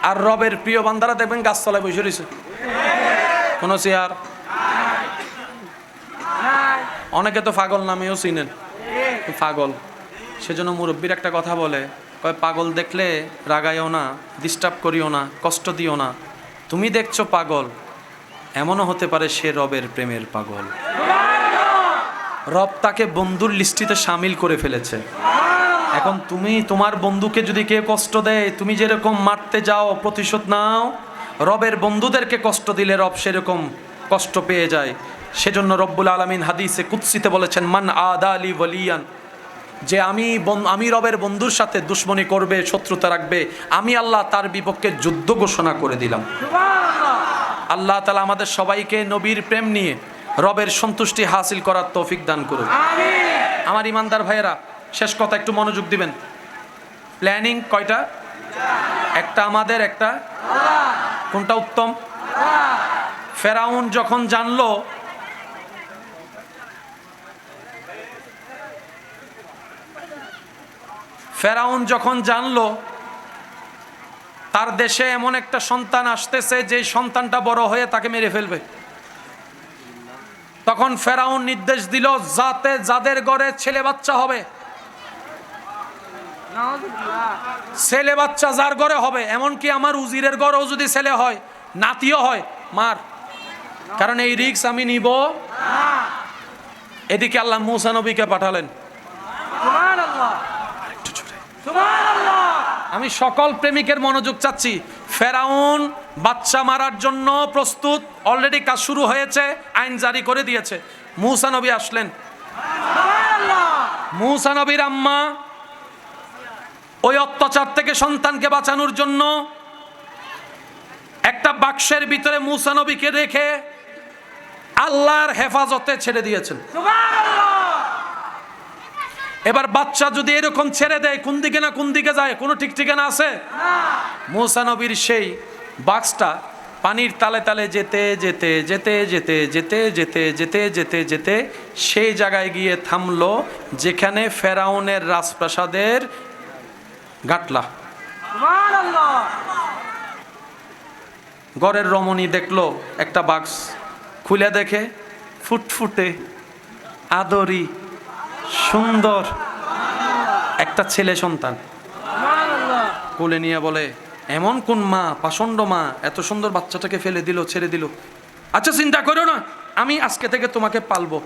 আর রবের প্রিয় বান্দারা দেখবেন গাছতলায় বসে রয়েছে, কোনো চেয়ার। অনেকে তো পাগল নামেও চিনেন, পাগল। সেজন্য মুরব্বীর একটা কথা বলে, কয় পাগল দেখলে রাগাইও না, ডিস্টার্ব করিও না, কষ্ট দিও না। তুমি দেখছো পাগল, এমনও হতে পারে সে রবের প্রেমের পাগল। রব তাকে বন্ধুর লিস্টিতে সামিল করে ফেলেছে। এখন তুমি তোমার বন্ধুকে যদি কেউ কষ্ট দেয়, তুমি যেরকম মারতে যাও, প্রতিশোধ নাও, রবের বন্ধুদেরকে কষ্ট দিলে রব সেরকম কষ্ট পেয়ে যায়। সেজন্য রব্বুল আলামিন হাদিসে কুদসিতে বলেছেন, মান আদালি ওয়ালিয়ান, যে আমি রবের বন্ধুর সাথে দুশ্মনী করবে, শত্রুতা রাখবে, আমি আল্লাহ তার বিপক্ষে যুদ্ধ ঘোষণা করে দিলাম। আল্লাহ তাআলা আমাদের সবাইকে নবীর প্রেম নিয়ে রবের সন্তুষ্টি হাসিল করার তৌফিক দান করুন। আমার ইমানদার ভাইয়েরা, শেষ কথা একটু মনোযোগ দিবেন। প্ল্যানিং কয়টা? একটা আমাদের, একটা কোনটা উত্তম? ফেরাউন যখন জানলো তার দেশে এমন একটা সন্তান আসতেছে যে সন্তানটা বড় হয়ে তাকে মেরে ফেলবে, তখন ফেরাউন নির্দেশ দিল যাতে যাদের ঘরে ছেলে বাচ্চা হবে, ছেলে বাচ্চা যার ঘরে হবে, এমনকি আমার উজিরের ঘরেও যদি ছেলে হয়, নাতিও হয়, মার, কারণ এই রিস্ক আমি নিব। এদিকে আল্লাহ মূসা নবীকে পাঠালেন। আমি সকল প্রেমিকের মনোযোগ চাচ্ছি। ফেরাউন বাচ্চা মারার জন্য প্রস্তুত, অলরেডি কাজ শুরু হয়েছে, আইন জারি করে দিয়েছে। মূসা নবী আসলেন। মূসা নবীর আম্মা ওই অত্যাচার থেকে সন্তানকে বাঁচানোর জন্য একটা বাক্সের ভিতরে মূসা নবীকে রেখে আল্লাহর হেফাজতে ছেড়ে দিয়েছেন। এবার বাচ্চা যদি এরকম ছেড়ে দেয়, কোন দিকে না কোন দিকে যায়, কোনো ঠিক ঠিকানা আছে? মূসা নবীর সেই বাক্সটা পানির তালে তালে যেতে যেতে যেতে যেতে যেতে যেতে যেতে যেতে যেতে সেই জায়গায় গিয়ে থামলো যেখানে ফেরাউনের রাজপ্রাসাদের গাটলা। ঘরের রমণী দেখলো একটা বাক্স, খুলে দেখে ফুটফুটে আদরি সুন্দর একটা ছেলে সন্তান। কোলে নিয়ে বলে, এমন কোন মা, পাষণ্ড মা এত সুন্দর বাচ্চাটাকে ফেলে দিল, ছেড়ে দিল? আচ্ছা চিন্তা করো না, আমি আজকে থেকে তোমাকে পালবো।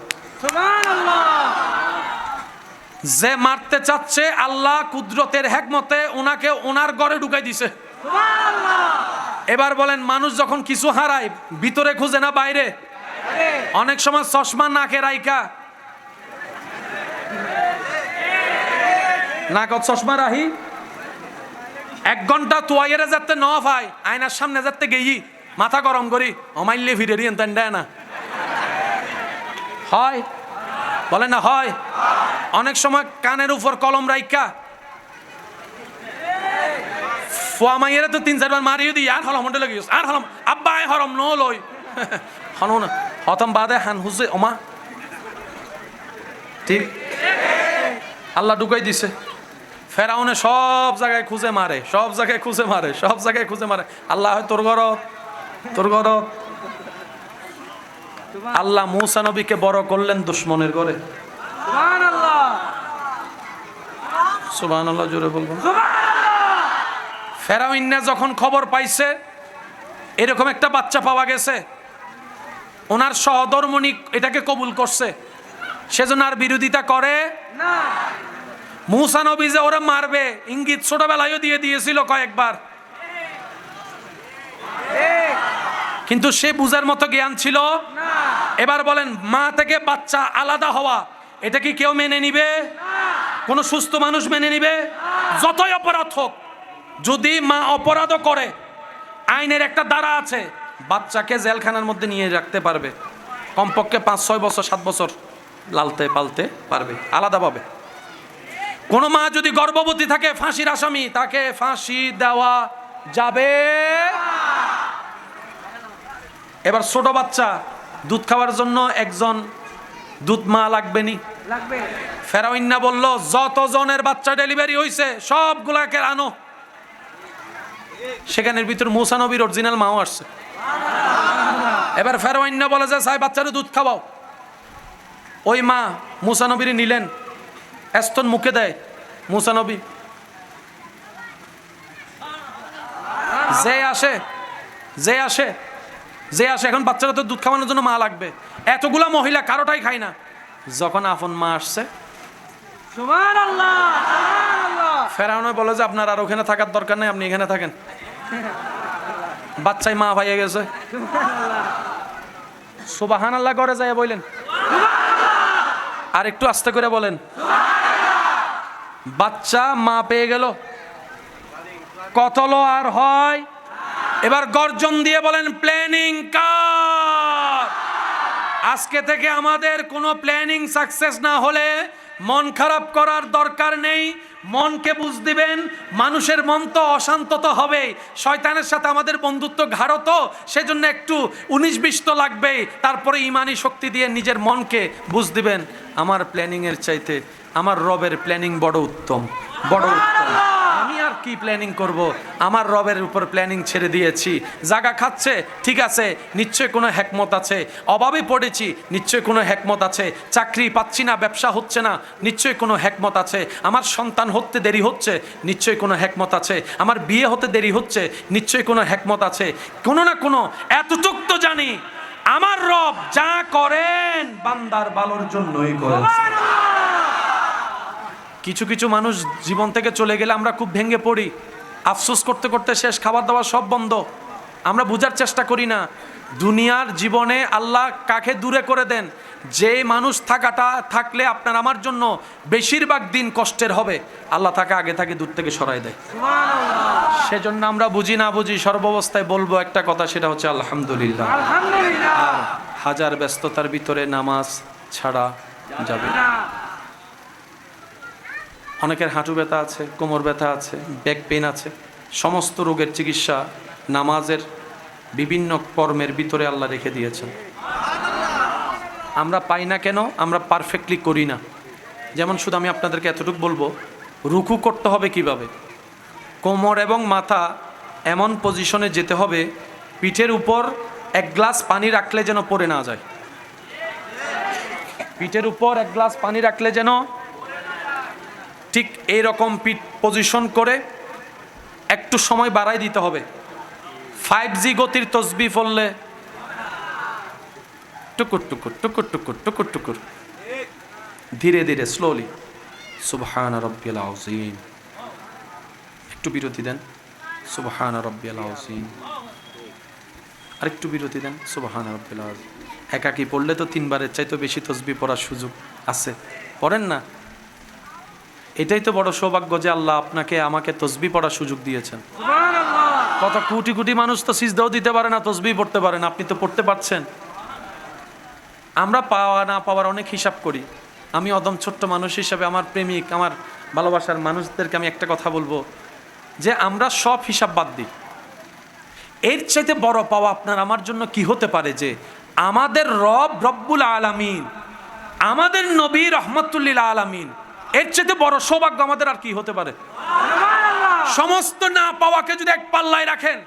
যে মারতে চাচ্ছে, আল্লাহ কুদরতের হিকমতে ওনাকে ওনার ঘরে ঢুকাই দিছে। এবার বলেন, মানুষ যখন কিছু হারায় ভিতরে খুঁজে না বাইরে? অনেক সময় চশমা নাকে রাইকা, নাকত চশমা রাহি, 1 ঘন্টা তোয়াইরে যাতে ন ভাই, আয়নার সামনে যাতে গেই মাথা গরম করি অমাইলে ফিরে দিন তাই দেয় না হয়? বলে না হয়? অনেক সময় কানের উপর কলম রাইকা ফুয়া মাইয়েরা তো 3-4 বার মারিয়ে দিই, আর হলম মন্ডে লাগিস, আর হলম আব্বা আয় হরম ন লই হনো না হতম বাদে হান হুজে ওমা। ঠিক আল্লাহ ঢুকাই দিছে। ফেরাউনে সব জায়গায় খুঁজে মারে, সব জায়গায় খুঁজে মারে, সব জায়গায় খুঁজে মারে। আল্লাহ হয় তোর ঘর, তোর ঘর। আল্লাহ মূসা নবীকে বড় করলেন দুশ্মনের ঘরে। সুবহানাল্লাহ, জোরে বলবো। ফেরাউন যখন খবর পাইছে এরকম একটা বাচ্চা পাওয়া গেছে, ওনার সহধর্মণি এটাকে কবুল করছে, সেজন্য আর বিরোধিতা করে না। মূসা নবী যে ওরা মারবে ইঙ্গিত ছোটবেলায়ও দিয়ে দিয়েছিল কয়েকবার, কিন্তু সে বুঝার মতো জ্ঞান ছিল না। এবার বলেন, মা থেকে বাচ্চা আলাদা হওয়া এটা কি কেউ মেনে নিবে? কোন সুস্থ মানুষ মেনে নিবে? যতই অপরাধ হোক, যদি মা অপরাধও করে, আইনের একটা ধারা আছে, বাচ্চাকে জেলখানার মধ্যে নিয়ে রাখতে পারবে, কমপক্ষে 5-6 বছর 7 বছর লালতে পালতে পারবে আলাদাভাবে। কোন মা যদি গর্ভবতী থাকে, ফাঁসির আসামি, তাকে ফাঁসি দেওয়া যাবে। এবার ছোট বাচ্চা দুধ খাওয়ার জন্য একজন দুধ মা লাগবে নি? লাগবে। ফেরাউন বলল, যতজনের বাচ্চা ডেলিভারি হয়েছে সবগুলাকে আনো। সেখানের ভিতর মূসা নবীর অরিজিনাল মাও আসছে। এবার ফেরাউন বলে যে সাই বাচ্চারে দুধ খাওয়াও। ওই মা মূসা নবীর নিলেন, স্তন মুখে দেয়। মূসা নবী যে আসে যে আসে যে আসে, এখন বাচ্চারা তো দুধ খাওয়ানোর জন্য মা লাগবে, এতগুলা মহিলা কারোটাই খায় না। যখন আপন মা আসছে, সুবহানাল্লাহ, ফেরাউন বলে যে আপনার আর ওখানে থাকার দরকার নেই, আপনি এখানে থাকেন। বাচ্চাই মা ভাইয়ে গেছে। সুবহানাল্লাহ করে যায় বললেন, আর একটু আস্তে করে বলেন। বাচ্চা মা পেয়ে গেল, কতল আর হয়। এবার গর্জন দিয়ে বলেন, প্ল্যানিং কার? আজকে থেকে আমাদের কোনো প্ল্যানিং সাকসেস না হলে মন খারাপ করার দরকার নেই। মনকে বুঝ দিবেন, মানুষের মন তো অশান্ত তো হবেই, শয়তানের সাথে আমাদের বন্ধুত্ব গাঢ়, তো সেজন্য একটু 19-20 তো লাগবেই। তারপরে ইমানি শক্তি দিয়ে নিজের মনকে বুঝ দিবেন, আমার প্ল্যানিংয়ের চাইতে আমার রবের প্ল্যানিং বড় উত্তম, বড় উত্তম। আমি আর কি প্ল্যানিং করব, আমার রবের উপর প্ল্যানিং ছেড়ে দিয়েছি। জায়গা খাচ্ছে, ঠিক আছে, নিশ্চয়ই কোনো হেকমত আছে। অভাবে পড়েছি, নিশ্চয়ই কোনো হেকমত আছে। চাকরি পাচ্ছি না, ব্যবসা হচ্ছে না, নিশ্চয়ই কোনো হেকমত আছে। আমার সন্তান হতে দেরি হচ্ছে, নিশ্চয়ই কোনো হেকমত আছে। আমার বিয়ে হতে দেরি হচ্ছে, নিশ্চয়ই কোনো হেকমত আছে। কোনো না কোনো, এতটুক তো জানি আমার রব যা করেন বান্দার ভালোর জন্যই করেন। কিছু কিছু মানুষ জীবন থেকে চলে গেলে আমরা খুব ভেঙে পড়ি, আফসোস করতে করতে শেষ, খাবার দাবার সব বন্ধ। আমরা বোঝার চেষ্টা করি না দুনিয়ার জীবনে আল্লাহ কাকে দূরে করে দেন। যে মানুষ থাকলে আপনার আমার জন্য বেশিরভাগ দিন কষ্টের হবে, আল্লাহ তাকে আগে থেকে দূর থেকে সরাই দেয়। সেজন্য আমরা বুঝি না বুঝি সর্বাবস্থায় বলবো একটা কথা, সেটা হচ্ছে আলহামদুলিল্লাহ। আর হাজার ব্যস্ততার ভিতরে নামাজ ছাড়া যাবে না। অনেকের হাঁটু ব্যথা আছে, কোমর ব্যথা আছে, ব্যাক পেইন আছে, সমস্ত রোগের চিকিৎসা নামাজের বিভিন্ন কর্মের ভিতরে আল্লাহ রেখে দিয়েছেন। আমরা পাই না কেন? আমরা পারফেক্টলি করি না। যেমন শুধু আমি আপনাদেরকে এতটুকু বলবো, রুকু করতে হবে কিভাবে। কোমর এবং মাথা এমন পজিশনে যেতে হবে, পিঠের উপর এক গ্লাস পানি রাখলে যেন পড়ে না যায়। পিঠের উপর এক গ্লাস পানি রাখলে যেন, ঠিক এইরকম পিঠ পজিশন করে একটু সময় বাড়াই দিতে হবে। 5G গতির তসবিহ পড়লে টুকুর টুকুর টুকুর টুকুর টুকুর টুকুর, ধীরে ধীরে স্লোলি সুবহান রাব্বিয়াল আযীম। একটু বিরতি দেন, সুবহান রাব্বিয়াল আযীম। আরেকটু বিরতি দেন, সুবহান রাব্বিয়াল আযীম। একাকি পড়লে তো 3 বারের চাইতে বেশি তসবিহ পড়ার সুযোগ আছে, পড়েন না? এটাই তো বড় সৌভাগ্য যে আল্লাহ আপনাকে আমাকে তসবিহ পড়ার সুযোগ দিয়েছেন। কত কোটি কোটি মানুষ তো সিজদাও দিতে পারে না, তসবিহ পড়তে পারে না, আপনি তো পড়তে পারছেন। আমরা পাওয়া না পাওয়ার অনেক হিসাব করি। আমি অদম ছোট্ট মানুষ হিসাবে আমার প্রেমিক, আমার ভালোবাসার মানুষদেরকে আমি একটা কথা বলবো, যে আমরা সব হিসাব বাদ দিই। এর চাইতে বড় পাওয়া আপনার আমার জন্য কি হতে পারে, যে আমাদের রব রব্বুল আলামিন, আমাদের নবী রহমতুল্লিল আলামিন, এর চাইতে বড় সৌভাগ্য আমাদের আর কি হতে পারে? সমস্ত না পাওয়াকে যদি এক পাল্লায় রাখেন,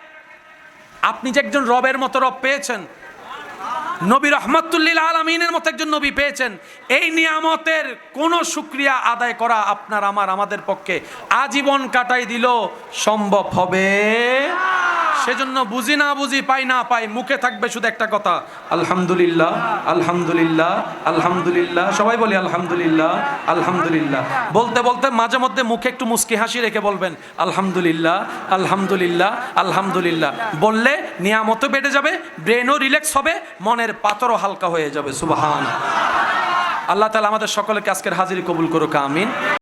আপনি যে একজন রবের মতো রব পেয়েছেন, নবী রহমতুল্লিল আলামিনের মতো একজন নবী পেয়েছেন, এই নিয়ামতের কোনো শুকরিয়া আদায় করা আপনার আমাদের পক্ষে আজীবন কাটাই দিল সম্ভব হবে। সেজন্য বুঝি না বুঝি, পাই না পাই, মুখে থাকবে শুধু একটা কথা, আলহামদুলিল্লাহ আলহামদুলিল্লাহ আলহামদুলিল্লাহ। সবাই বলি আলহামদুলিল্লাহ আলহামদুলিল্লাহ। বলতে বলতে মাঝে মধ্যে মুখে একটু মুস্কি হাসি রেখে বলবেন আলহামদুলিল্লাহ আলহামদুলিল্লাহ আলহামদুলিল্লাহ। বললে নিয়ামতও বেড়ে যাবে, ব্রেনও রিল্যাক্স হবে, মনের পাথরও হালকা হয়ে যাবে। সুবহান। আল্লাহ তাআলা আমাদের সকলকে আজকের হাজিরি কবুল করুক, আমিন।